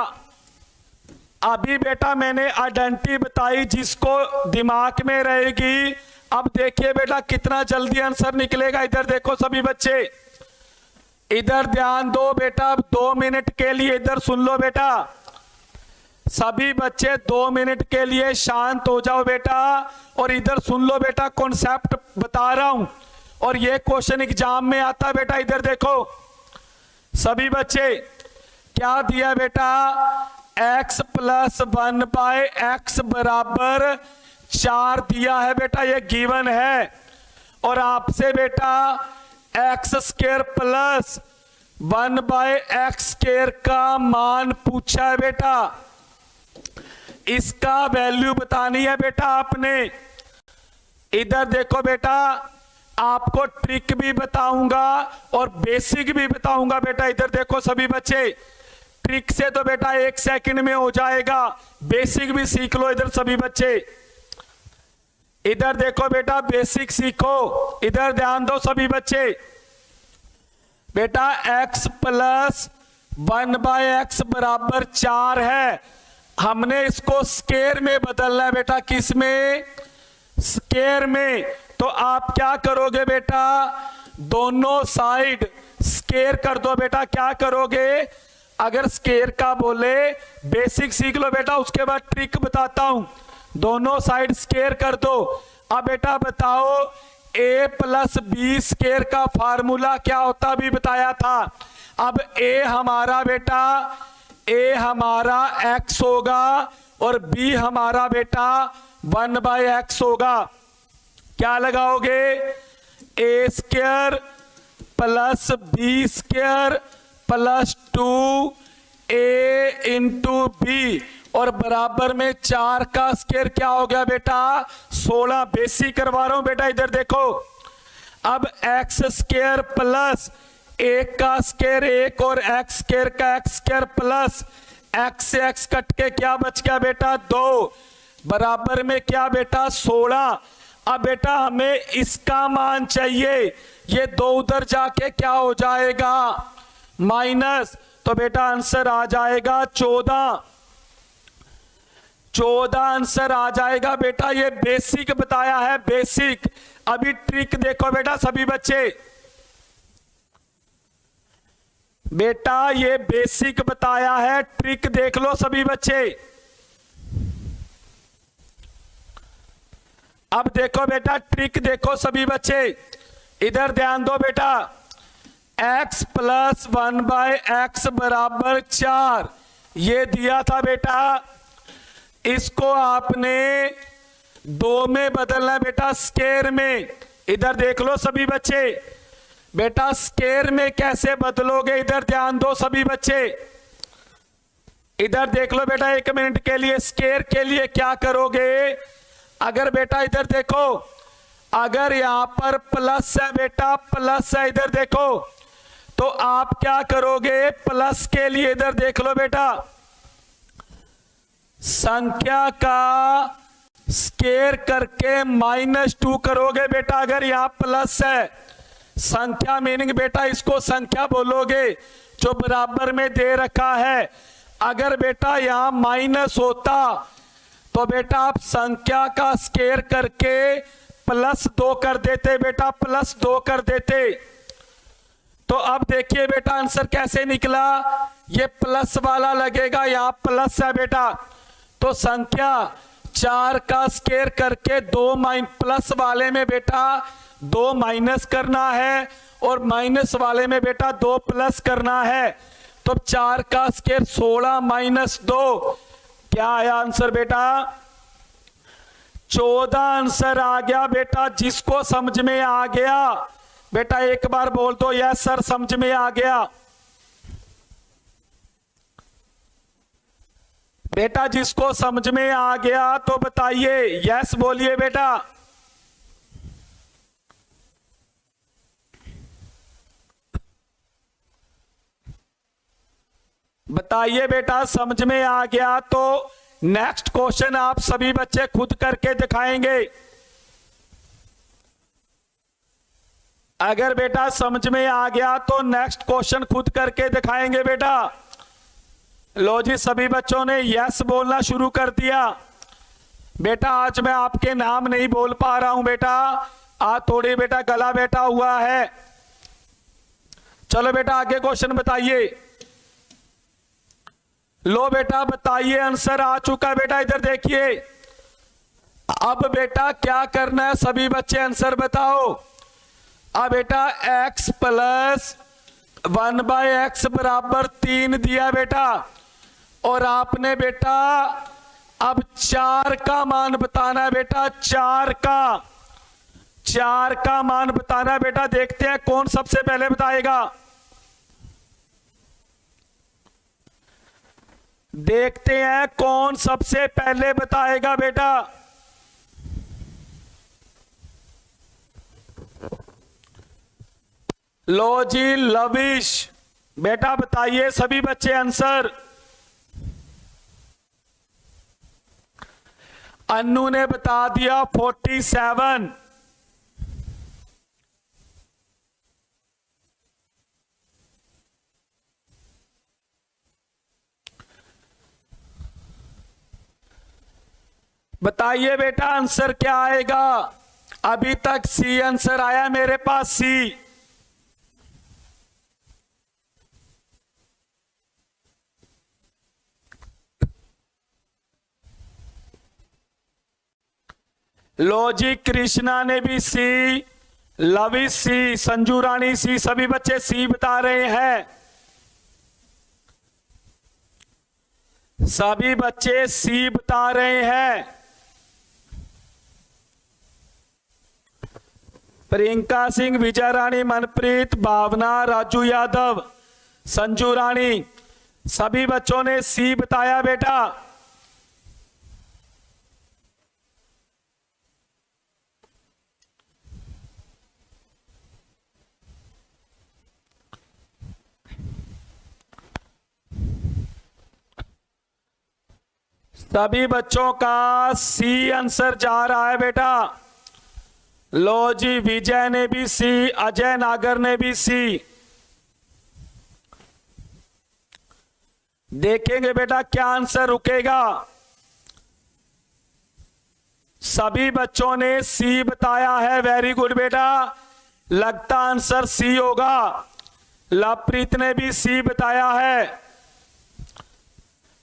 अभी बेटा मैंने आइडेंटिटी बताई जिसको दिमाग में रहेगी। अब देखिए बेटा कितना जल्दी आंसर निकलेगा। इधर देखो सभी बच्चे, इधर ध्यान दो बेटा। अब 2 मिनट के लिए इधर सुन लो बेटा, सभी बच्चे 2 मिनट के लिए शांत हो जाओ बेटा और इधर सुन लो बेटा। कॉन्सेप्ट बता रहा हूं और ये क्वेश्चन एग्जाम में आता है बेटा। इधर देखो सभी बच्चे, क्या दिया बेटा, x प्लस 1 बाय एक्स बराबर 4 दिया है बेटा, ये गिवन है। और आपसे बेटा X square plus 1 by X square का मान पूछा है बेटा, इसका वैल्यू बतानी है बेटा आपने। इधर देखो बेटा, आपको ट्रिक भी बताऊंगा और बेसिक भी बताऊंगा बेटा। इधर देखो सभी बच्चे, ट्रिक से तो बेटा 1 सेकंड में हो जाएगा, बेसिक भी सीख लो इधर सभी बच्चे। इधर देखो बेटा, बेसिक सीखो, इधर ध्यान दो सभी बच्चे। बेटा x प्लस 1 बाय एक्स बराबर 4 है, हमने इसको स्क्वायर में बदलना है बेटा। किस में? स्क्वायर में। तो आप क्या करोगे बेटा, दोनों साइड स्क्वायर कर दो बेटा। क्या करोगे, अगर स्क्वायर का बोले, बेसिक सीख लो बेटा, उसके बाद ट्रिक बताता हूं। दोनों साइड स्क्वायर कर दो। अब बेटा बताओ a प्लस बी स्क्वायर का फार्मूला क्या होता, अभी बताया था। अब a हमारा बेटा, a हमारा x होगा और b हमारा बेटा 1 बाय एक्स होगा। क्या लगाओगे, a square plus B square plus 2a into B और बराबर में 4 का स्क्वायर क्या हो गया बेटा, 16। बेसिक करवा रहा हूं बेटा, इधर देखो। अब एक्स स्क्वायर प्लस 1 का स्क्वायर 1 और एक्स स्क्वायर का एक्स स्क्वायर प्लस एक्स से एक्स कट के क्या बच गया बेटा, 2 बराबर में क्या बेटा, 16। अब बेटा हमें इसका मान चाहिए, ये 2 उधर जाके क्या हो जाएगा, माइनस। तो बेटा आंसर आ जाएगा 14। 14 आंसर आ जाएगा बेटा। ये बेसिक बताया है, बेसिक। अभी ट्रिक देखो बेटा सभी बच्चे, बेटा ये बेसिक बताया है, ट्रिक देख लो सभी बच्चे। अब देखो बेटा ट्रिक देखो सभी बच्चे, इधर ध्यान दो बेटा। x प्लस 1/x बराबर 4 ये दिया था बेटा, इसको आपने 2 में बदलना है बेटा, स्केयर में। इधर देख लो सभी बच्चे, बेटा स्केयर में कैसे बदलोगे, इधर ध्यान दो सभी बच्चे। इधर देख लो बेटा 1 मिनट के लिए, स्केयर के लिए क्या करोगे। अगर बेटा इधर देखो, अगर यहां पर प्लस है बेटा, प्लस है, इधर देखो, तो आप क्या करोगे प्लस के लिए, इधर देख लो बेटा, संख्या का स्केयर करके -2 करोगे बेटा। अगर यहां प्लस है, संख्या मीनिंग बेटा इसको संख्या बोलोगे जो बराबर में दे रखा है। अगर बेटा यहां माइनस होता तो बेटा आप संख्या का स्केयर करके +2 कर देते बेटा, +2 कर देते। तो अब देखिए बेटा आंसर कैसे निकला, ये प्लस वाला लगेगा, यहां प्लस है बेटा, तो संख्या 4 का स्केयर करके 2 प्लस वाले में बेटा 2 माइनस करना है, और माइनस वाले में बेटा 2 प्लस करना है। तो 4 का स्केयर 16 - 2 क्या आया आंसर बेटा, 14 आंसर आ गया बेटा। जिसको समझ में आ गया बेटा एक बार बोल दो यस सर समझ में आ गया। बेटा जिसको समझ में आ गया तो बताइए, यस बोलिए बेटा। बताइए बेटा समझ में आ गया तो नेक्स्ट क्वेश्चन आप सभी बच्चे खुद करके दिखाएंगे। अगर बेटा समझ में आ गया तो नेक्स्ट क्वेश्चन खुद करके दिखाएंगे बेटा। लो जी सभी बच्चों ने यस बोलना शुरू कर दिया। बेटा आज मैं आपके नाम नहीं बोल पा रहा हूं बेटा, आज थोड़ी बेटा गला बैठा हुआ है। चलो बेटा आगे क्वेश्चन बताइए। लो बेटा बताइए, आंसर आ चुका बेटा, इधर देखिए। अब बेटा क्या करना है सभी बच्चे, आंसर बताओ। अब बेटा x प्लस 1/x बराबर 3 दिया बेटा, और आपने बेटा अब 4 का मान बताना है बेटा, 4 का मान बताना है बेटा। देखते हैं कौन सबसे पहले बताएगा, देखते हैं कौन सबसे पहले बताएगा बेटा। लो जी लविश बेटा बताइए सभी बच्चे आंसर। अन्नू ने बता दिया 47। बताइए बेटा आंसर क्या आएगा। अभी तक सी आंसर आया मेरे पास, सी। लो जी कृष्णा ने भी सी, लविश सी, संजू रानी सी, सभी बच्चे सी बता रहे हैं। सभी बच्चे सी बता रहे हैं। प्रियंका सिंह, विजय रानी, मनप्रीत, भावना, राजू यादव, संजू रानी, सभी बच्चों ने सी बताया बेटा। सभी बच्चों का सी आंसर जा रहा है बेटा। लो जी विजय ने भी सी, अजय नागर ने भी सी। देखेंगे बेटा क्या आंसर रुकेगा। सभी बच्चों ने सी बताया है, वेरी गुड बेटा, लगता आंसर सी होगा। लवप्रीत ने भी सी बताया है।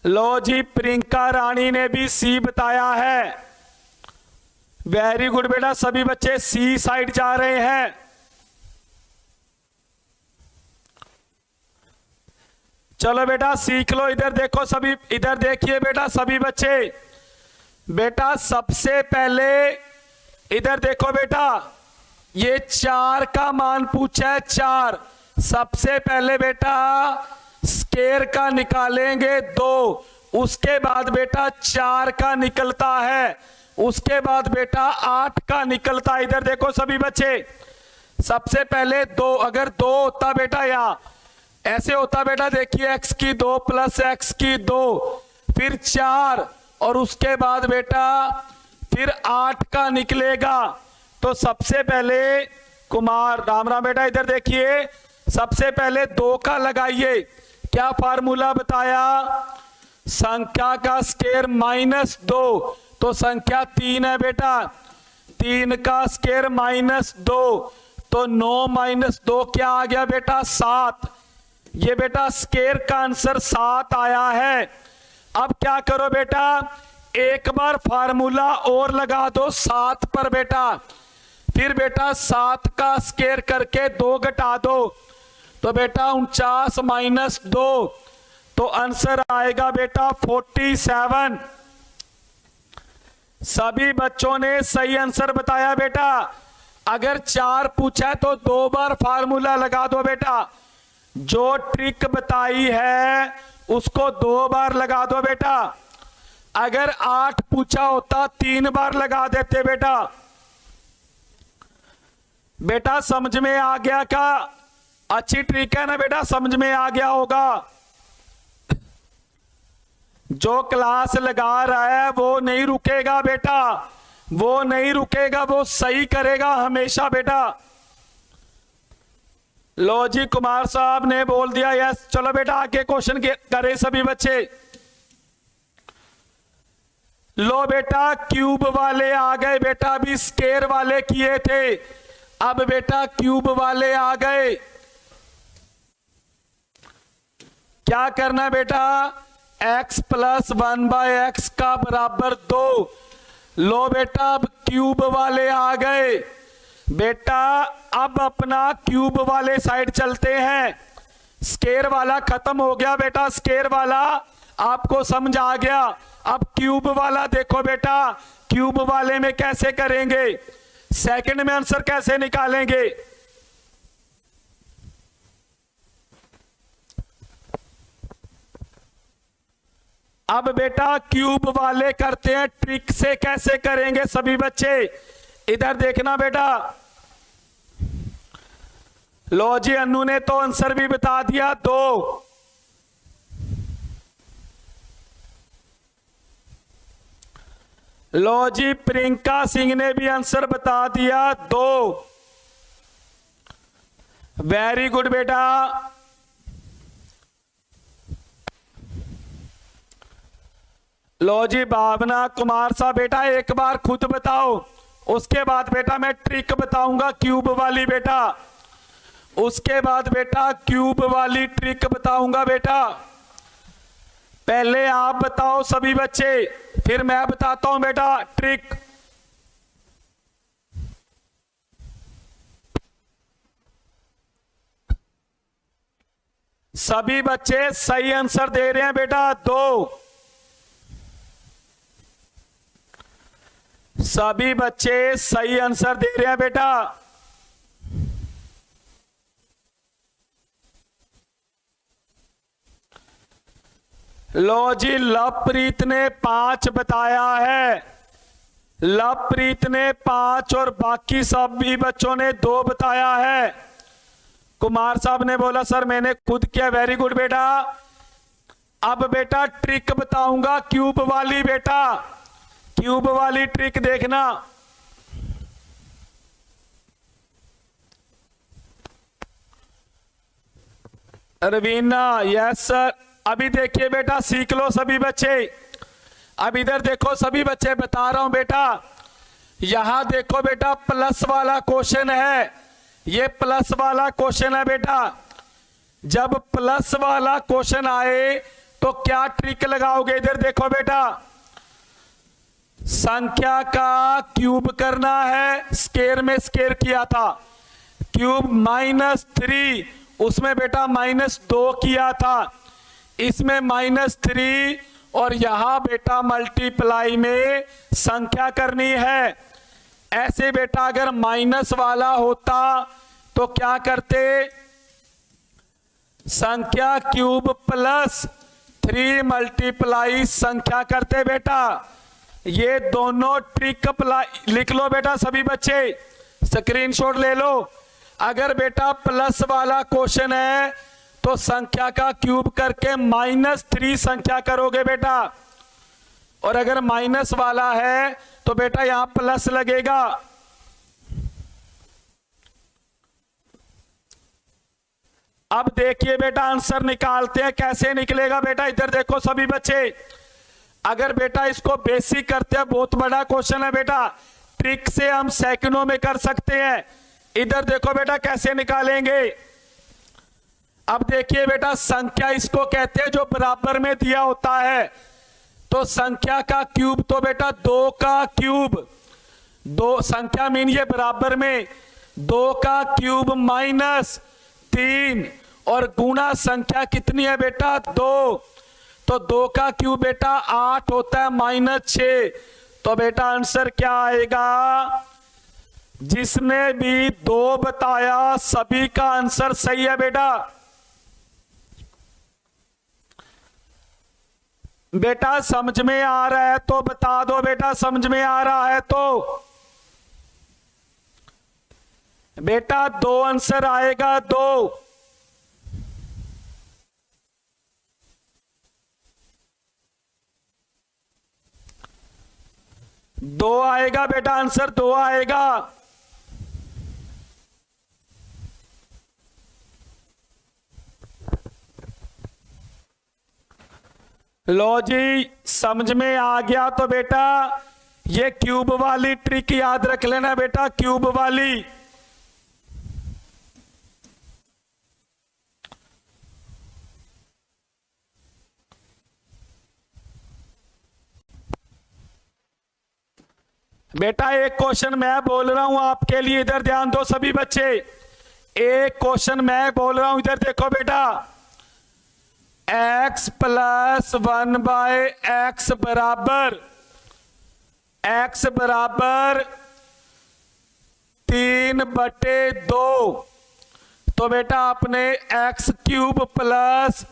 लो जी, प्रियंका रानी ने भी सी बताया है। वेरी गुड बेटा, सभी बच्चे सी साइड जा रहे हैं। चलो बेटा सीख लो। इधर देखो सभी, इधर देखिए बेटा सभी बच्चे। बेटा सबसे पहले इधर देखो बेटा, ये 4 का मान पूछा है, 4। सबसे पहले बेटा स्केयर का निकालेंगे 2, उसके बाद बेटा 4 का निकलता है, उसके बाद बेटा 8 का निकलता है। इधर देखो सभी बच्चे, सबसे पहले 2, अगर 2 होता बेटा या ऐसे होता बेटा, देखिए x की 2 प्लस x की 2, फिर 4 और उसके बाद बेटा फिर 8 का निकलेगा। तो सबसे पहले कुमार राम राम बेटा, इधर देखिए, सबसे पहले 2 का लगाइए। क्या फार्मूला बताया? संख्या का स्केयर -2, तो संख्या 3 है बेटा, 3 का स्केयर -2, तो 9 - 2 क्या आ गया बेटा? 7। ये बेटा स्केयर का आंसर 7 आया है। अब क्या करो बेटा, एक बार फार्मूला और लगा दो 7 पर बेटा, फिर बेटा 7 का स्केयर करके 2 घटा दो, तो बेटा 49 - 2, तो आंसर आएगा बेटा 47। सभी बच्चों ने सही आंसर बताया बेटा। अगर 4 पूछा है तो 2 बार फार्मूला लगा दो बेटा, जो ट्रिक बताई है उसको 2 बार लगा दो बेटा। अगर 8 पूछा होता 3 बार लगा देते बेटा। बेटा समझ में आ गया क्या? अच्छी ट्रिक है ना बेटा, समझ में आ गया होगा। जो क्लास लगा रहा है वो नहीं रुकेगा बेटा, वो नहीं रुकेगा, वो सही करेगा हमेशा बेटा। लो जी, कुमार साहब ने बोल दिया यस। चलो बेटा आगे क्वेश्चन करें सभी बच्चे। लो बेटा क्यूब वाले आ गए बेटा, अभी स्केयर वाले किए थे, अब बेटा क्यूब वाले आ गए। क्या करना बेटा? x + 1/x का बराबर 2। लो बेटा अब क्यूब वाले आ गए बेटा, अब अपना क्यूब वाले साइड चलते हैं। स्केयर वाला खत्म हो गया बेटा, स्केयर वाला आपको समझ आ गया। अब क्यूब वाला देखो बेटा, क्यूब वाले में कैसे करेंगे, सेकंड में आंसर कैसे निकालेंगे। अब बेटा क्यूब वाले करते हैं, ट्रिक से कैसे करेंगे सभी बच्चे, इधर देखना बेटा। लो जी, अन्नू ने तो आंसर भी बता दिया 2। लो जी, प्रियंका सिंह ने भी आंसर बता दिया 2। वेरी गुड बेटा। लो जी, भावना कुमार साहब बेटा एक बार खुद बताओ, उसके बाद बेटा मैं ट्रिक बताऊंगा क्यूब वाली बेटा, उसके बाद बेटा क्यूब वाली ट्रिक बताऊंगा बेटा। पहले आप बताओ सभी बच्चे, फिर मैं बताता हूं बेटा ट्रिक। सभी बच्चे सही आंसर दे रहे हैं बेटा 2। सभी बच्चे सही आंसर दे रहे हैं बेटा। लो जी, लवप्रीत ने 5 बताया है, लवप्रीत ने 5 और बाकी सभी बच्चों ने 2 बताया है। कुमार साहब ने बोला सर मैंने खुद किया, वेरी गुड बेटा। अब बेटा ट्रिक बताऊंगा क्यूब वाली बेटा, क्यूब वाली ट्रिक देखना। Raveena, yes sir. अभी देखिए बेटा, सीख लो सभी बच्चे। अब इधर देखो सभी बच्चे, बता रहा हूं बेटा, यहां देखो बेटा, प्लस वाला क्वेश्चन है, ये प्लस वाला क्वेश्चन है बेटा। जब प्लस वाला क्वेश्चन आए तो क्या ट्रिक लगाओगे? इधर देखो बेटा, संख्या का क्यूब करना है, स्केयर में स्केयर किया था, क्यूब -3, उसमें बेटा -2 किया था, इसमें -3, और यहां बेटा मल्टीप्लाई में संख्या करनी है। ऐसे बेटा अगर माइनस वाला होता तो क्या करते? संख्या क्यूब +3 मल्टीप्लाई संख्या करते बेटा। ये दोनों ट्रिक लिख लो बेटा सभी बच्चे, स्क्रीनशॉट ले लो। अगर बेटा प्लस वाला क्वेश्चन है तो संख्या का क्यूब करके -3 संख्या करोगे बेटा, और अगर माइनस वाला है तो बेटा यहां प्लस लगेगा। अब देखिए बेटा, आंसर निकालते हैं, कैसे निकलेगा बेटा। इधर देखो सभी बच्चे, अगर बेटा इसको बेसिक करते हैं, बहुत बड़ा क्वेश्चन है बेटा, ट्रिक से हम सेकंडों में कर सकते हैं। इधर देखो बेटा कैसे निकालेंगे। अब देखिए बेटा, संख्या इसको कहते हैं जो बराबर में दिया होता है, तो संख्या का क्यूब तो बेटा 2 का क्यूब, 2 संख्या मीन ये बराबर में 2 का क्यूब -3, और गुणा संख्या कितनी है बेटा 2, तो 2 का क्यूब बेटा 8 होता है -6। तो बेटा आंसर क्या आएगा? जिसने भी 2 बताया सभी का आंसर सही है बेटा। बेटा समझ में आ रहा है तो बता दो बेटा, समझ में आ रहा है तो। बेटा 2 आंसर आएगा, 2। दो आएगा बेटा, आंसर 2 आएगा। लो जी, समझ में आ गया तो बेटा ये क्यूब वाली ट्रिक याद रख लेना बेटा, क्यूब वाली। बेटा एक क्वेश्चन मैं बोल रहा हूं आपके लिए, इधर ध्यान दो सभी बच्चे। एक क्वेश्चन मैं बोल रहा हूं, इधर देखो बेटा, x + 1/x बराबर 3/2। तो बेटा आपने x³ +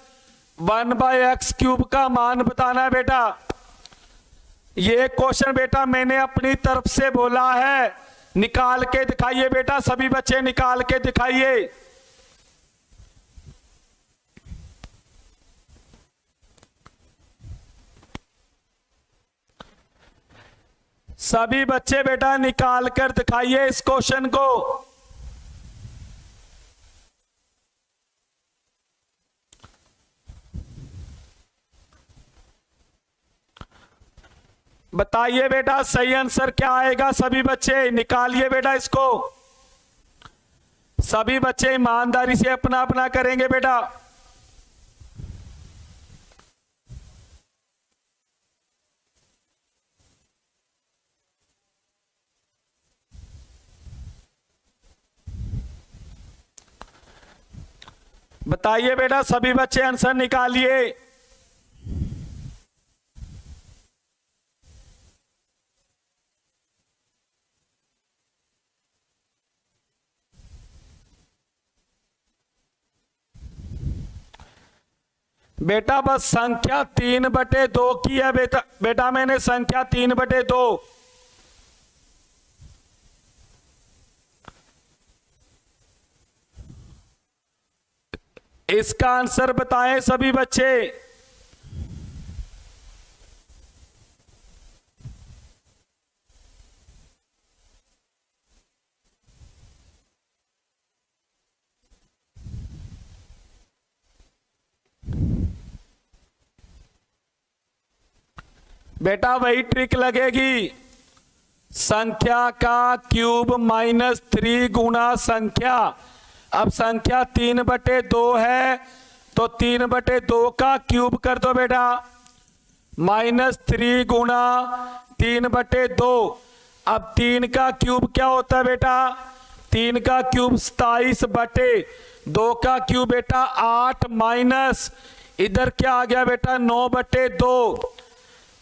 1/x³ का मान बताना है बेटा। ये क्वेश्चन बेटा मैंने अपनी तरफ से बोला है, निकाल के दिखाइए बेटा सभी बच्चे, निकाल के दिखाइए। सभी बच्चे बेटा निकाल कर दिखाइए इस क्वेश्चन को। बताइए बेटा सही आंसर क्या आएगा, सभी बच्चे निकालिए बेटा इसको। सभी बच्चे ईमानदारी से अपना अपना करेंगे बेटा। बताइए बेटा सभी बच्चे आंसर निकालिए। बेटा बस संख्या 3/2 की है बेटा मैंने संख्या 3/2। इसका आंसर बताएं सभी बच्चे। बेटा वही ट्रिक लगेगी, संख्या का क्यूब -3 गुना संख्या। अब संख्या 3/2 है तो 3/2 का क्यूब कर दो बेटा, -3 गुना 3/2। अब 3 का क्यूब क्या होता है बेटा, 3 का क्यूब 27/2 का क्यूब बेटा 8 माइनस इधर क्या आ गया बेटा 9/2।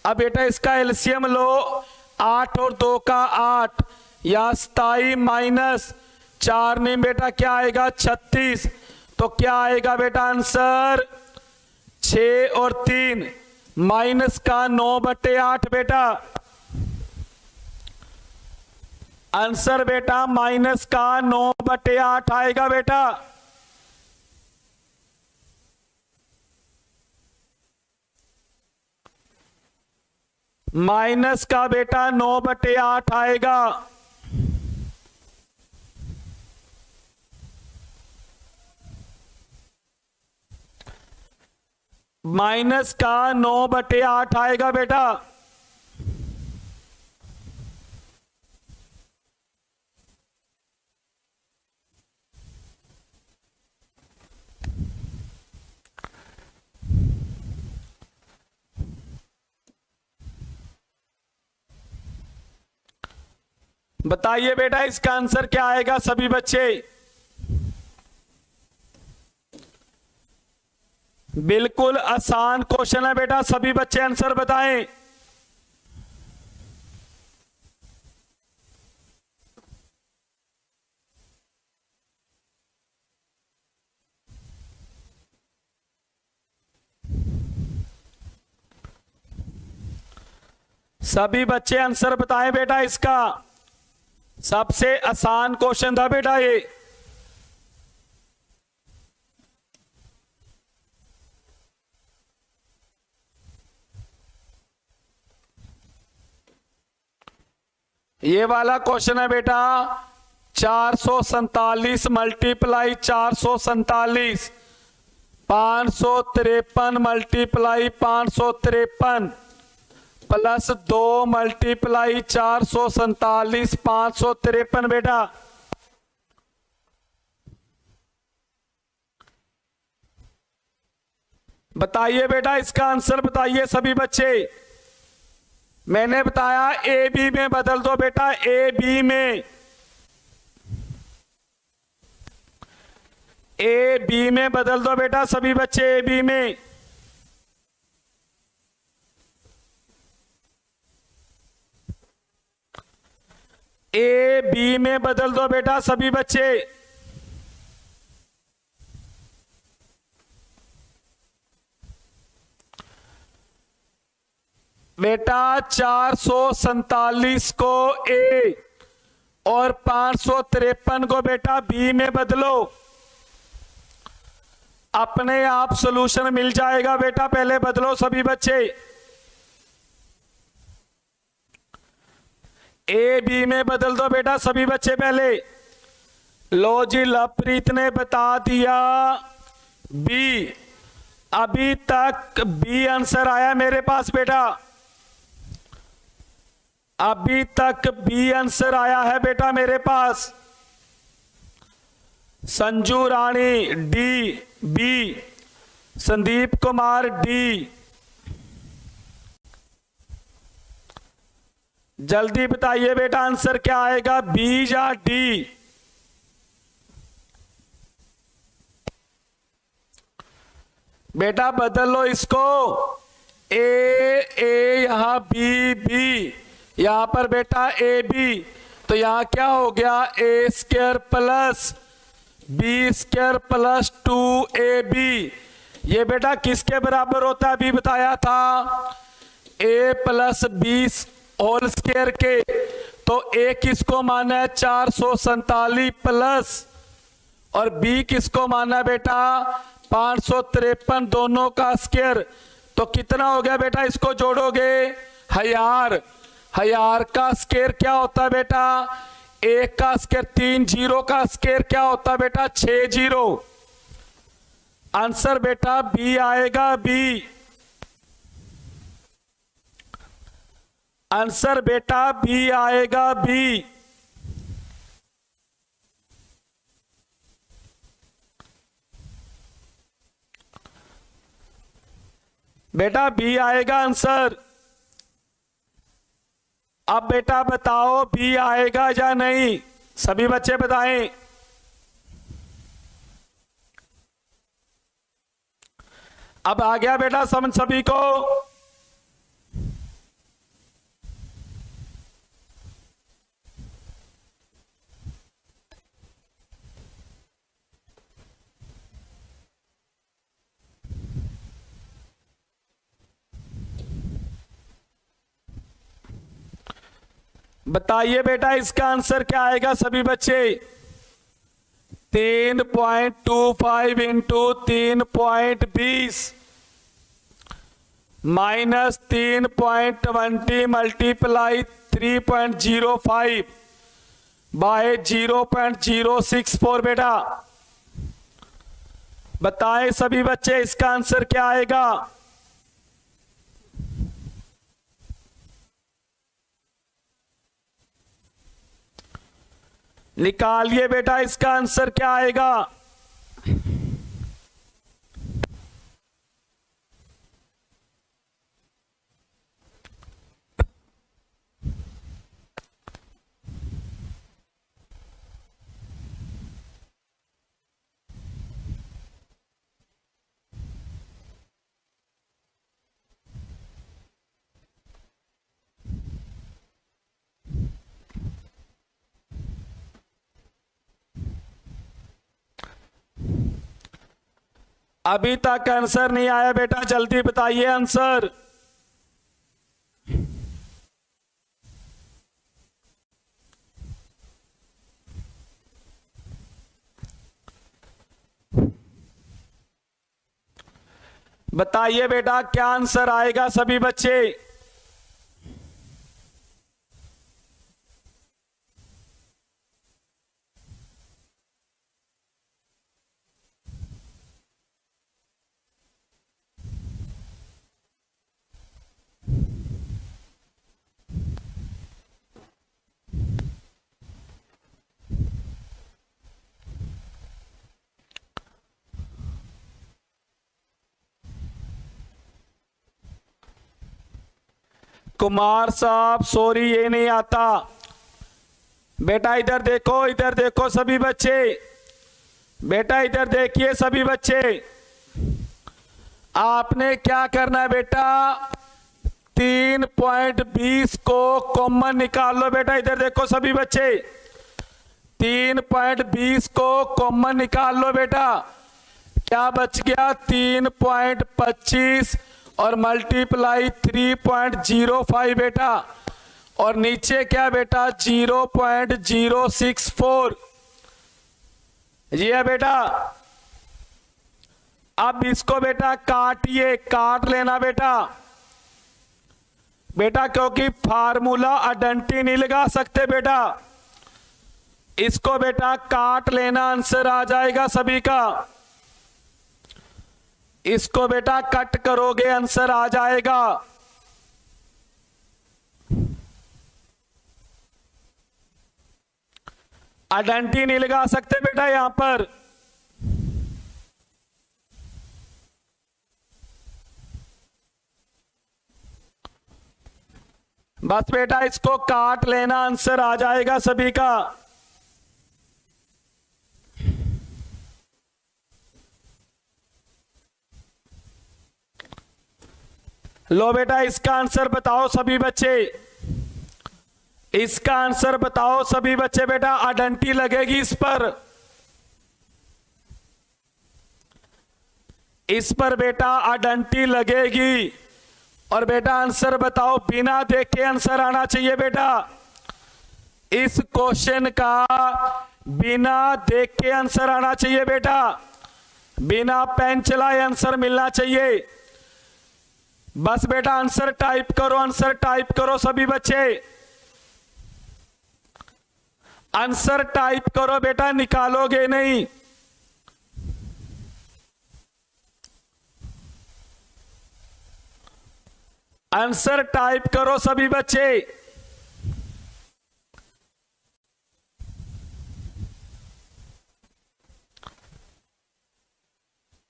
अब बेटा इसका एलसीएम लो, 8 और 2 का 8, या 27 माइनस 4 में बेटा क्या आएगा 36, तो क्या आएगा बेटा आंसर 6 और 3 माइनस का 9/8 बेटा, आंसर बेटा माइनस का 9/8 आएगा बेटा। माइनस का बेटा 9/8 आएगा। माइनस का 9/8 आएगा बेटा। बताइए बेटा इसका आंसर क्या आएगा सभी बच्चे, बिल्कुल आसान क्वेश्चन है बेटा, सभी बच्चे आंसर बताएं। सभी बच्चे आंसर बताएं बेटा, इसका सबसे आसान क्वेश्चन था बेटा ये। ये वाला क्वेश्चन है बेटा 447 मल्टीप्लाई 447, 553 मल्टीप्लाई 553 प्लस 2 मल्टीप्लाई 447 553 बेटा। बताइए बेटा इसका आंसर बताइए सभी बच्चे। मैंने बताया ए बी में बदल दो बेटा, ए बी में, ए बी में बदल दो बेटा सभी बच्चे, ए बी में। ए बी में बदल दो बेटा सभी बच्चे। बेटा 447 को ए और 553 को बेटा बी में बदलो, अपने आप सॉल्यूशन मिल जाएगा बेटा। पहले बदलो सभी बच्चे, ए बी में बदल दो बेटा सभी बच्चे पहले। लो जी लवप्रीत ने बता दिया बी, अभी तक बी आंसर आया मेरे पास बेटा, अभी तक बी आंसर आया है बेटा मेरे पास। Sanju Rani D B, Sandeep Kumar D, जल्दी बताइए बेटा आंसर क्या आएगा, बी या डी। बेटा बदल लो इसको, ए यहां बी बी, यहां पर बेटा ए बी, तो यहां क्या हो गया A square plus B square plus 2ab। ये बेटा किसके बराबर होता है अभी बताया था, a plus B whole square के। तो a किसको माना है 447 प्लस, और b किसको माना है बेटा 553, दोनों का स्क्वायर। तो कितना हो गया बेटा, इसको जोड़ोगे 1000, 1000 का स्क्वायर क्या होता है बेटा, 1 का स्क्वायर 3 0 का स्क्वायर क्या होता है बेटा 6 0। आंसर बेटा बी आएगा, बी। आंसर बेटा बी आएगा, बी। बेटा बी आएगा आंसर। अब बेटा बताओ बी आएगा या नहीं, सभी बच्चे बताएं। अब आ गया बेटा समझ सभी को? बताइए बेटा इसका आंसर क्या आएगा सभी बच्चे? 3.25 इंटू 3.20 माइनस 3.20 मल्टीप्लाई 3.05 बाय 0.064 बेटा। बताएं सभी बच्चे इसका आंसर क्या आएगा? निकालिए बेटा इसका आंसर क्या आएगा? अभी तक आंसर नहीं आया बेटा, जल्दी बताइए आंसर। बताइए बेटा क्या आंसर आएगा सभी बच्चे? कुमार साहब सॉरी ये नहीं आता बेटा। इधर देखो सभी बच्चे, बेटा इधर देखिए सभी बच्चे। आपने क्या करना है बेटा, 3.20 को कॉमन निकाल लो बेटा। इधर देखो सभी बच्चे, 3.20 को कॉमन निकाल लो बेटा। क्या बच गया? 3.25 और मल्टीप्लाई 3.05 बेटा, और नीचे क्या बेटा 0.064। जी है बेटा। अब इसको बेटा काटिए, काट लेना बेटा। बेटा क्योंकि फार्मूला अडंटी नहीं लगा सकते बेटा, इसको बेटा काट लेना, आंसर आ जाएगा सभी का। इसको बेटा कट करोगे आंसर आ जाएगा। आइडेंटिटी नहीं लगा सकते बेटा यहां पर। बस बेटा इसको काट लेना, आंसर आ जाएगा सभी का। लो बेटा इसका आंसर बताओ सभी बच्चे, इसका आंसर बताओ सभी बच्चे। बेटा आइडेंटिटी लगेगी इस पर बेटा आइडेंटिटी लगेगी। और बेटा आंसर बताओ, बिना देखे आंसर आना चाहिए बेटा। इस क्वेश्चन का बिना देख के आंसर आना चाहिए बेटा, बिना पेन चलाए आंसर मिलना चाहिए। बस बेटा आंसर टाइप करो, आंसर टाइप करो सभी बच्चे, आंसर टाइप करो बेटा, निकालोगे नहीं। आंसर टाइप करो सभी बच्चे।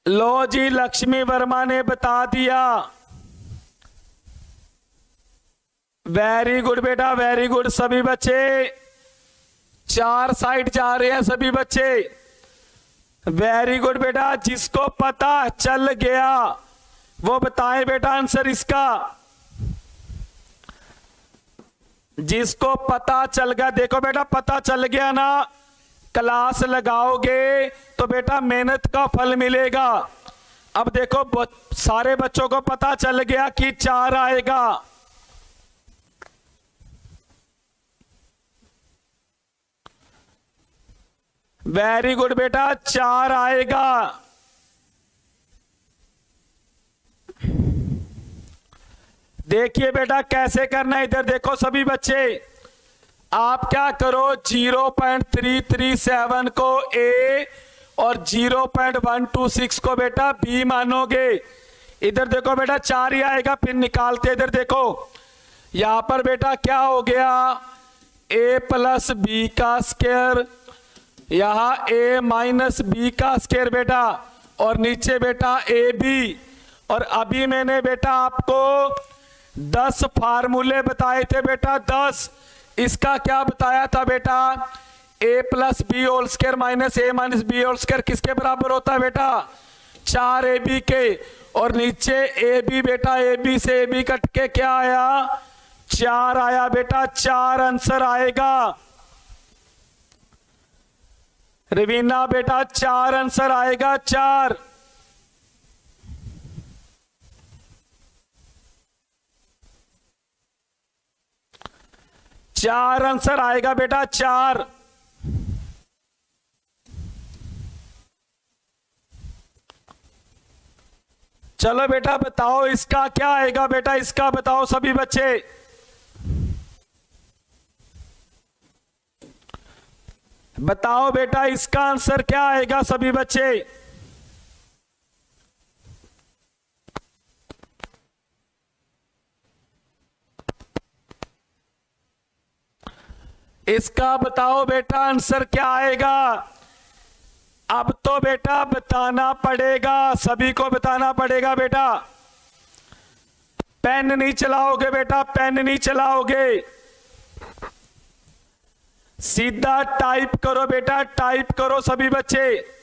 लो जी, लक्ष्मी वर्मा ने बता दिया। वेरी गुड बेटा, वेरी गुड सभी बच्चे। 4 साइड जा रहे हैं सभी बच्चे। वेरी गुड बेटा, जिसको पता चल गया वो बताएं बेटा आंसर इसका। जिसको पता चल गया, देखो बेटा पता चल गया ना, क्लास लगाओगे तो बेटा मेहनत का फल मिलेगा। अब देखो सारे बच्चों को पता चल गया कि 4 आएगा। वेरी गुड बेटा, 4 आएगा। देखिए बेटा कैसे करना है, इधर देखो सभी बच्चे। आप क्या करो, 0.337 को ए और 0.126 को बेटा बी मानोगे। इधर देखो बेटा 4 ही आएगा, फिर निकालते इधर देखो। यहां पर बेटा क्या हो गया, a प्लस बी का स्क्वायर, यहां a माइनस बी का स्क्वायर बेटा, और नीचे बेटा ए बी। और अभी मैंने बेटा आपको 10 फार्मूले बताए थे बेटा, 10। इसका क्या बताया था बेटा, a plus B whole square minus a minus B whole square किसके बराबर होता है बेटा, 4ab के। और नीचे ए बी बेटा, ए बी से ए बी कट के क्या आया, 4 आया बेटा। 4 आंसर आएगा। रवीना बेटा 4 आंसर आएगा, 4। चार आंसर आएगा बेटा, 4। चलो बेटा बताओ इसका क्या आएगा बेटा, इसका बताओ सभी बच्चे। बताओ बेटा इसका आंसर क्या आएगा सभी बच्चे। इसका बताओ बेटा आंसर क्या आएगा। अब तो बेटा बताना पड़ेगा, सभी को बताना पड़ेगा बेटा। पेन नहीं चलाओगे बेटा, पेन नहीं चलाओगे, सीधा टाइप करो बेटा, टाइप करो सभी बच्चे।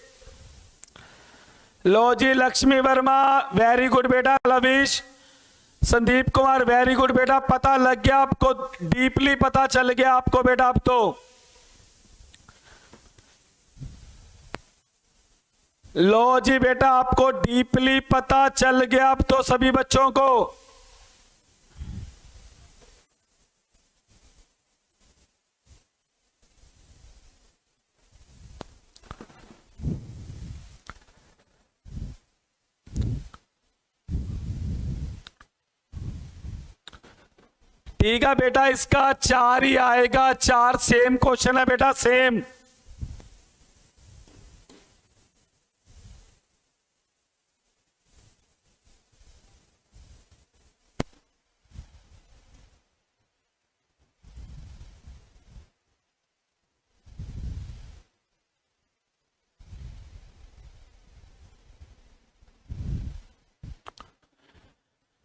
लो जी, लक्ष्मी वर्मा वेरी गुड बेटा, lavish, Sandeep Kumar very good बेटा, पता लग गया आपको, डीपली पता चल गया आपको बेटा। अब तो लो जी बेटा, आपको डीपली पता चल गया अब तो सभी बच्चों को। ठीक है बेटा, इसका 4 ही आएगा, 4। सेम क्वेश्चन है बेटा, सेम।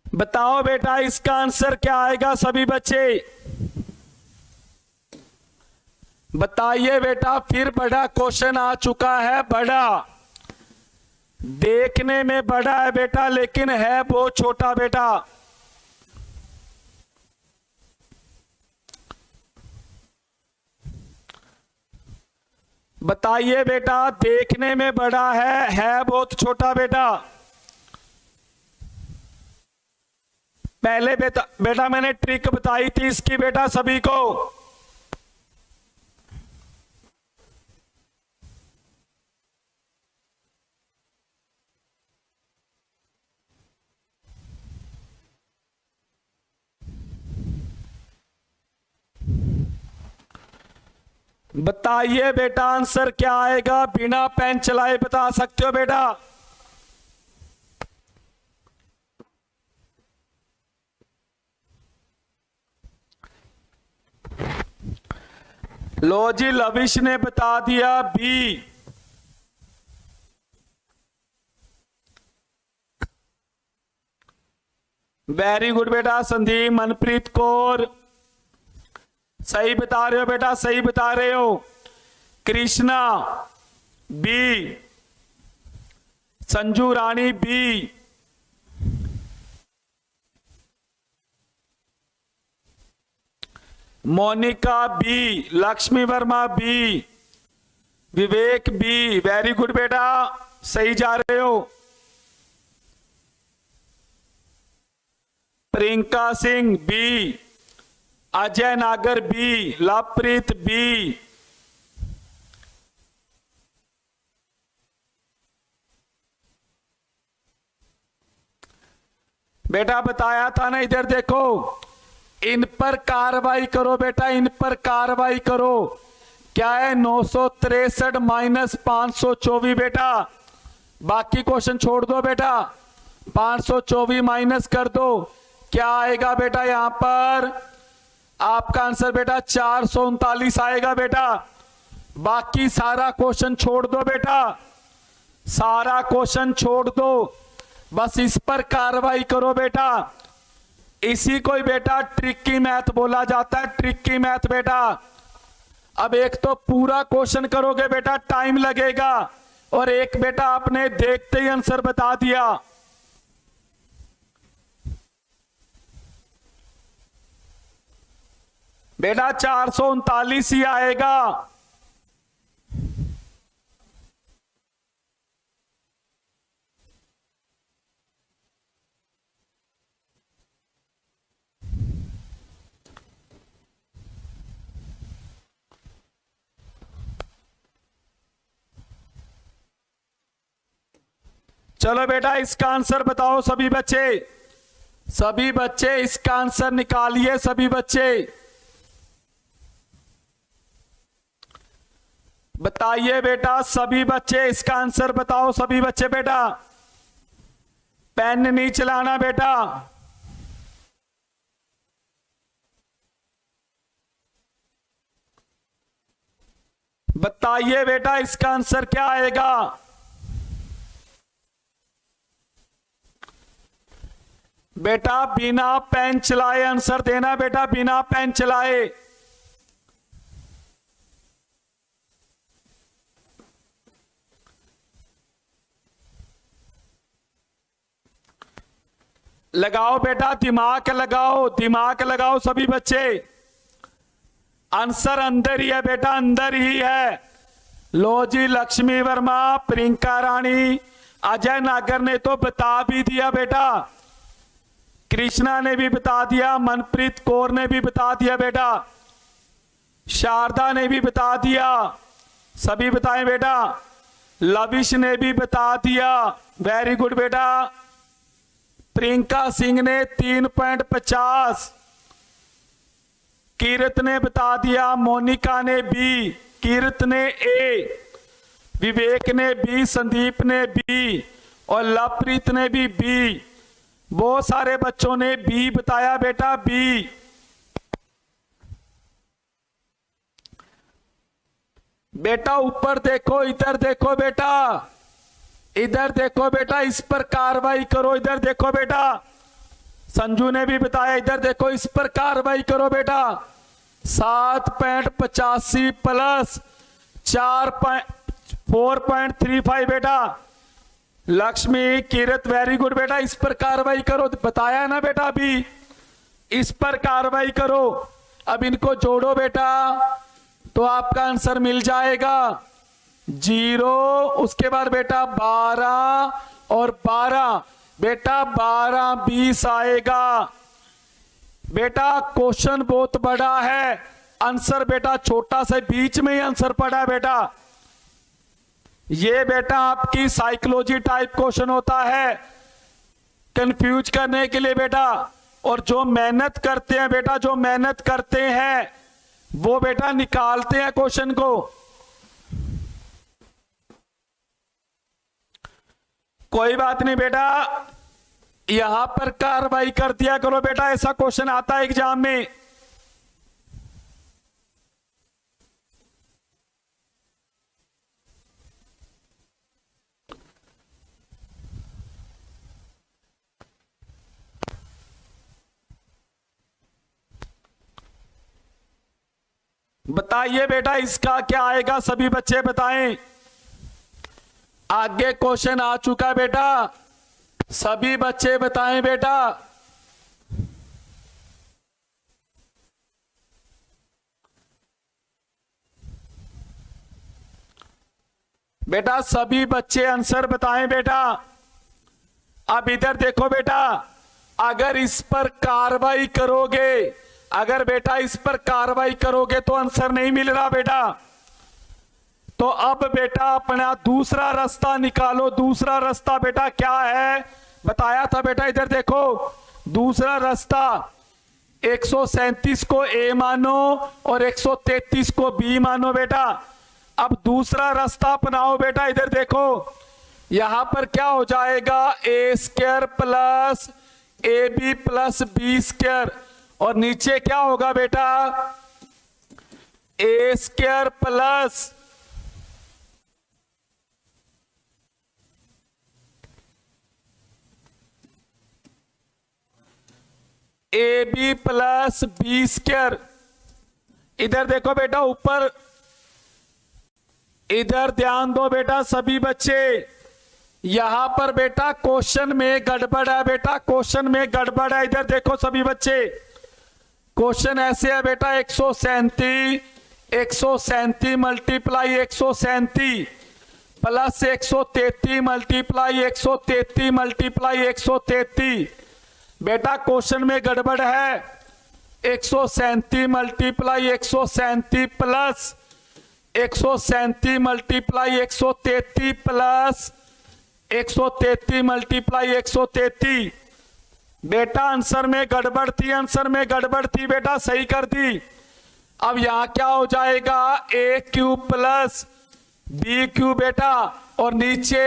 बताओ बेटा इसका आंसर क्या आएगा सभी बच्चे, बताइए बेटा। फिर बड़ा क्वेश्चन आ चुका है, बड़ा, देखने में बड़ा है बेटा लेकिन है बहुत छोटा बेटा। बताइए बेटा, देखने में बड़ा है बहुत छोटा बेटा। पहले बेटा मैंने ट्रिक बताई थी इसकी बेटा सभी को। बताइए बेटा आंसर क्या आएगा, बिना पेन चलाए बता सकते हो बेटा। लो जी, लविश ने बता दिया बी। वेरी गुड बेटा संदीप, मनप्रीत कौर सही बता रहे हो बेटा, सही बता रहे हो। Krishna B, Sanju Rani B, Monika B, Lakshmi Verma B, Vivek B. Very good बेटा, सही जा रहे हो। प्रियंका सिंह बी, अजय नागर बी, लवप्रीत बी। बेटा बताया था ना, इधर देखो, इन पर कार्रवाई करो बेटा, इन पर कार्रवाई करो। क्या है 963 माइनस 524 बेटा, बाकी क्वेश्चन छोड़ दो बेटा, 524 माइनस कर दो, क्या आएगा बेटा यहां पर आपका आंसर बेटा 439 आएगा बेटा। बाकी सारा क्वेश्चन छोड़ दो बेटा, सारा क्वेश्चन छोड़ दो, बस इस पर कार्रवाई करो बेटा। इसी को ही बेटा ट्रिकी मैथ बोला जाता है, ट्रिकी मैथ बेटा। अब एक तो पूरा क्वेश्चन करोगे बेटा, टाइम लगेगा, और एक बेटा आपने देखते ही आंसर बता दिया। बेटा 439 ही आएगा। चलो बेटा इसका आंसर बताओ सभी बच्चे, सभी बच्चे इसका आंसर निकालिए, सभी बच्चे बताइए बेटा, सभी बच्चे इसका आंसर बताओ, सभी बच्चे बेटा, पेन नहीं चलाना बेटा। बताइए बेटा इसका आंसर क्या आएगा। बेटा बिना पेन चलाए आंसर देना बेटा, बिना पेन चलाए। लगाओ बेटा, दिमाग लगाओ, दिमाग लगाओ सभी बच्चे। आंसर अंदर ही है बेटा, अंदर ही है। लो जी, लक्ष्मी वर्मा, प्रियंका रानी, अजय नागर ने तो बता भी दिया बेटा, कृष्णा ने भी बता दिया, मनप्रीत कौर ने भी बता दिया बेटा, शारदा ने भी बता दिया, सभी बताएं बेटा, लविश ने भी बता दिया, वेरी गुड बेटा। प्रियंका सिंह ने 3.50, कीरत ने बता दिया, मोनिका ने बी, कीरत ने ए, विवेक ने बी, संदीप ने बी, और लवप्रीत ने भी बी। बहुत सारे बच्चों ने बी बताया बेटा, बी। बेटा ऊपर देखो, इधर देखो बेटा, इधर देखो बेटा, इस पर कार्रवाई करो, इधर देखो बेटा, संजू ने भी बताया, इधर देखो, इस पर कार्रवाई करो बेटा। 7.85 प्लस 4.35 बेटा, लक्ष्मी, कीरत, वेरी गुड बेटा, इस पर कार्रवाई करो, बताया ना बेटा अभी, इस पर कार्रवाई करो। अब इनको जोड़ो बेटा तो आपका आंसर मिल जाएगा 0, उसके बाद बेटा 12 और 12 बेटा 12 20 आएगा बेटा। क्वेश्चन बहुत बड़ा है, आंसर बेटा छोटा सा, बीच में ही आंसर पड़ा है बेटा। ये बेटा आपकी साइकोलॉजी टाइप क्वेश्चन होता है, कंफ्यूज करने के लिए बेटा। और जो मेहनत करते हैं बेटा, जो मेहनत करते हैं वो बेटा निकालते हैं क्वेश्चन को। कोई बात नहीं बेटा, यहां पर कार्रवाई कर दिया करो बेटा, ऐसा क्वेश्चन आता है एग्जाम में। बताइए बेटा इसका क्या आएगा, सभी बच्चे बताएं। आगे क्वेश्चन आ चुका है बेटा, सभी बच्चे बताएं बेटा। बेटा सभी बच्चे आंसर बताएं बेटा। अब इधर देखो बेटा, अगर इस पर कार्रवाई करोगे, अगर बेटा इस पर कार्रवाई करोगे तो आंसर नहीं मिल रहा बेटा। तो अब बेटा अपना दूसरा रास्ता निकालो। दूसरा रास्ता बेटा क्या है बताया था बेटा, इधर देखो दूसरा रास्ता 137 को ए मानो और 133 को बी मानो बेटा। अब दूसरा रास्ता अपनाओ बेटा, इधर देखो यहां पर क्या हो जाएगा, A square plus A B plus B square, और नीचे क्या होगा बेटा, A square plus A B plus B square. इधर देखो बेटा ऊपर, इधर ध्यान दो बेटा सभी बच्चे, यहां पर बेटा क्वेश्चन में गड़बड़ है बेटा, क्वेश्चन में गड़बड़ है। इधर देखो सभी बच्चे, क्वेश्चन ऐसे है बेटा 137 मल्टीप्लाई 137 प्लस 133 मल्टीप्लाई 133 मल्टीप्लाई 133। बेटा क्वेश्चन में गड़बड़ है, 137 multiply 137 plus 137 multiply 133 plus 133 multiply 133। बेटा आंसर में गड़बड़ थी, आंसर में गड़बड़ थी बेटा, सही कर दी। अब यहां क्या हो जाएगा, A cube plus B cube बेटा, और नीचे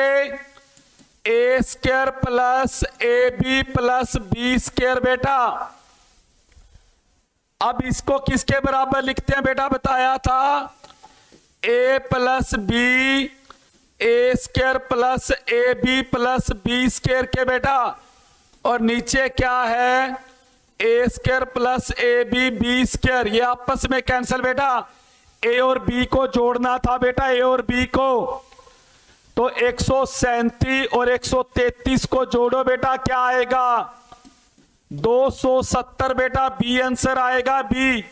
A square plus A B plus B square बेटा। अब इसको किसके बराबर लिखते हैं बेटा, बताया था A plus B A square plus A B plus B square के बेटा, और नीचे क्या है, A square plus A B B square. ये आपस में कैंसिल बेटा, ए और बी को जोड़ना था बेटा, ए और बी को। तो 137 और 133 को जोड़ो बेटा, क्या आएगा 270 बेटा, बी आंसर आएगा बी।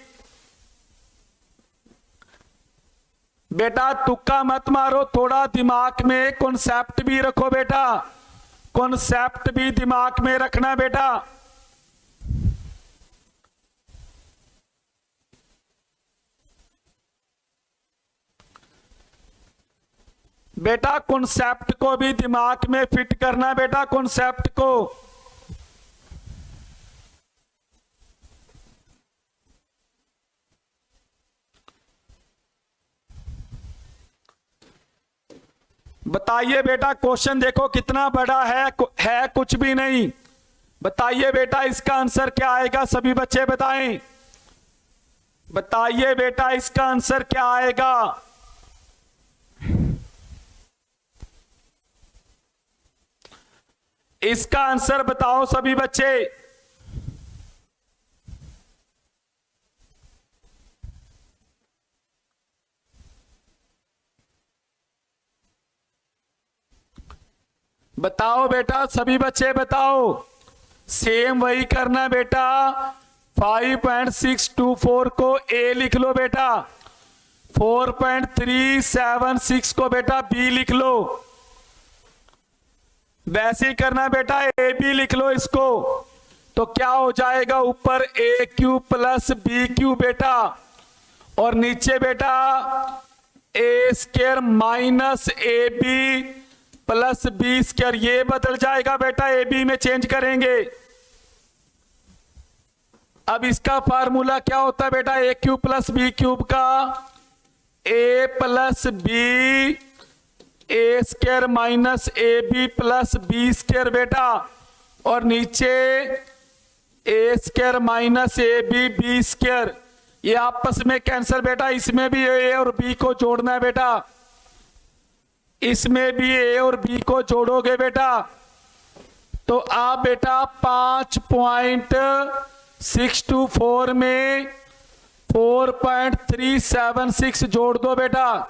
बेटा तुक्का मत मारो, थोड़ा दिमाग में कॉन्सेप्ट भी रखो बेटा, कॉन्सेप्ट भी दिमाग में रखना बेटा। बेटा कॉन्सेप्ट को भी दिमाग में फिट करना बेटा, कॉन्सेप्ट को। बताइए बेटा क्वेश्चन देखो कितना बड़ा है कुछ भी नहीं। बताइए बेटा इसका आंसर क्या आएगा, सभी बच्चे बताएं। बताइए बेटा इसका आंसर क्या आएगा। इसका आंसर बताओ सभी बच्चे। बताओ बेटा सभी बच्चे बताओ। सेम वही करना बेटा, 5.624 को ए लिख लो बेटा, 4.376 को बेटा बी लिख लो। वैसे ही करना बेटा, ए बी लिख लो इसको। तो क्या हो जाएगा, ऊपर A cube plus B cube बेटा, और नीचे बेटा A square minus A B plus B square. ये बदल जाएगा बेटा, ए बी में चेंज करेंगे। अब इसका फार्मूला क्या होता है बेटा, A cube plus B cube का, A plus B A square minus A B plus B square बेटा, और नीचे A square minus A B B square. ये आपस में कैंसिल बेटा, इसमें भी ए और बी को जोड़ना है बेटा, इसमें भी ए और बी को जोड़ोगे बेटा। तो आप बेटा 5.624 में 4.376 जोड़ दो बेटा,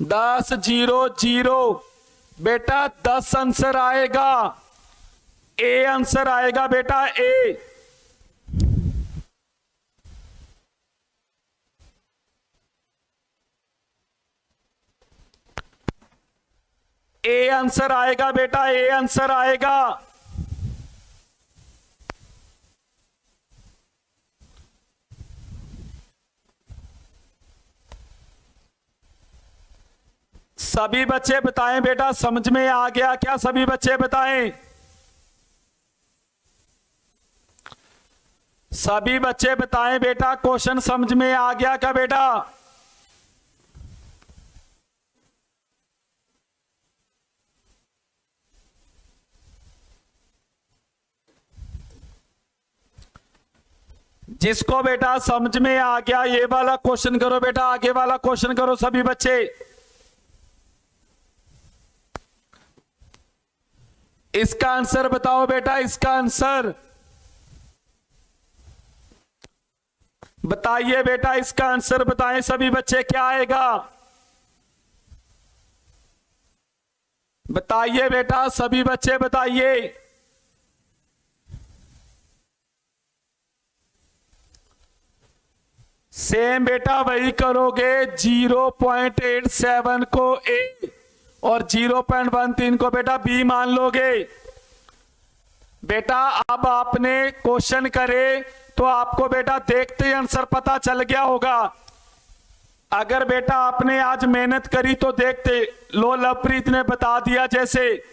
10 0 0 बेटा 10 आंसर आएगा, ए आंसर आएगा बेटा ए। ए आंसर आएगा बेटा, ए आंसर आएगा। सभी बच्चे बताएं बेटा, समझ में आ गया क्या? सभी बच्चे बताएं, सभी बच्चे बताएं बेटा, क्वेश्चन समझ में आ गया क्या बेटा? जिसको बेटा समझ में आ गया ये वाला क्वेश्चन करो बेटा, आगे वाला क्वेश्चन करो सभी बच्चे। इसका आंसर बताओ बेटा, इसका आंसर बताइए बेटा, इसका आंसर बताएं सभी बच्चे, क्या आएगा बताइए बेटा, सभी बच्चे बताइए। सेम बेटा वही करोगे, 0.87 को ए और 0.13 को बेटा बी मान लोगे बेटा। अब आपने क्वेश्चन करे तो आपको बेटा देखते ही आंसर पता चल गया होगा। अगर बेटा आपने आज मेहनत करी तो देखते, लो लवप्रीत ने बता दिया जैसे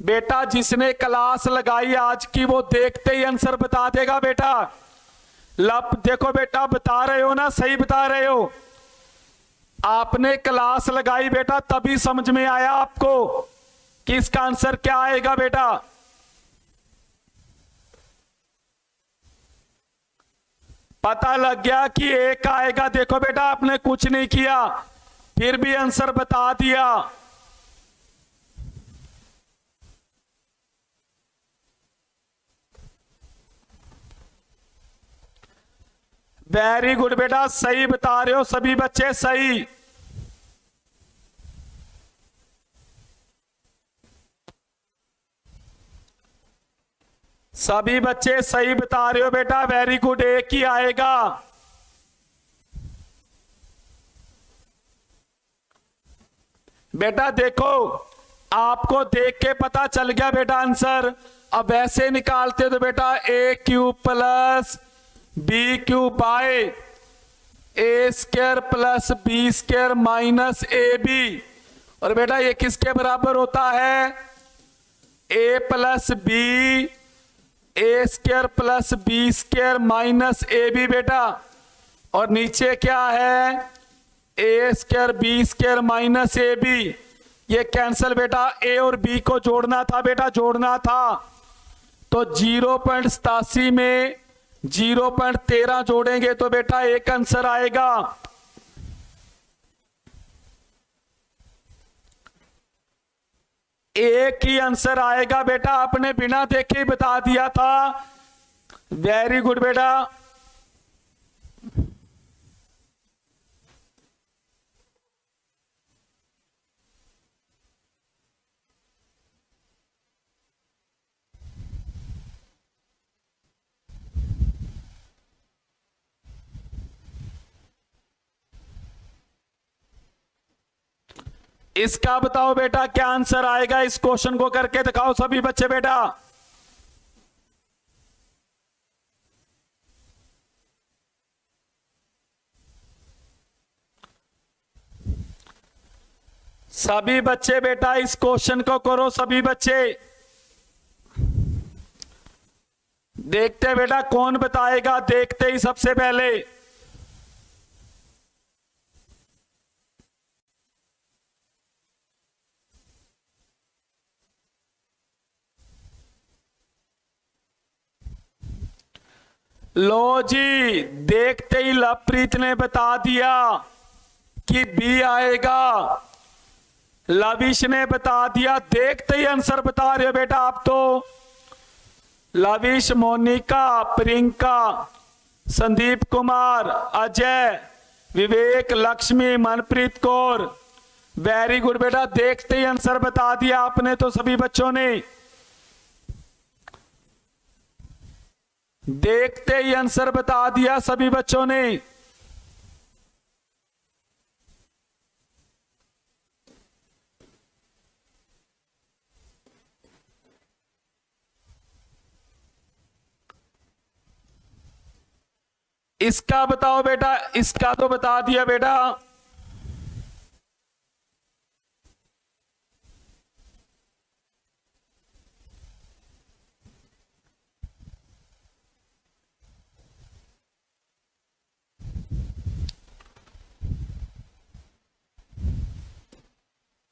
बेटा, जिसने क्लास लगाई आज की वो देखते ही आंसर बता देगा बेटा। लब देखो बेटा, बता रहे हो ना, सही बता रहे हो। आपने क्लास लगाई बेटा तभी समझ में आया आपको कि इसका आंसर क्या आएगा बेटा। पता लग गया कि एक आएगा। देखो बेटा आपने कुछ नहीं किया फिर भी आंसर बता दिया। वेरी गुड बेटा, सही बता रहे हो सभी बच्चे, सही। सभी बच्चे सही बता रहे हो बेटा, वेरी गुड, एक ही आएगा। बेटा देखो आपको देख के पता चल गया बेटा आंसर। अब ऐसे निकालते तो बेटा A cube plus B cube by A square plus B square minus A B, और बेटा ये किसके बराबर होता है? A plus B A square plus B square minus A B बेटा, और नीचे क्या है? A square B square minus A B. ये कैंसल बेटा, ए और बी को जोड़ना था बेटा, जोड़ना था। तो 0.87 में 0.13 जोड़ेंगे तो बेटा एक आंसर आएगा। एक ही आंसर आएगा बेटा, आपने बिना देखे ही बता दिया था। वेरी गुड बेटा। इसका बताओ बेटा क्या आंसर आएगा? इस क्वेश्चन को करके दिखाओ सभी बच्चे बेटा। सभी बच्चे बेटा इस क्वेश्चन को करो सभी बच्चे। देखते बेटा कौन बताएगा, देखते ही सबसे पहले। लो जी, देखते ही लवप्रीत ने बता दिया कि बी आएगा। लविश ने बता दिया, देखते ही आंसर बता रहे हो बेटा आप तो। लविश, मोनिका, प्रियंका, संदीप कुमार, अजय, विवेक, लक्ष्मी, मनप्रीत कौर। वेरी गुड बेटा, देखते ही आंसर बता दिया आपने तो सभी बच्चों ने, देखते ही आंसर बता दिया सभी बच्चों ने। इसका बताओ बेटा, इसका तो बता दिया बेटा।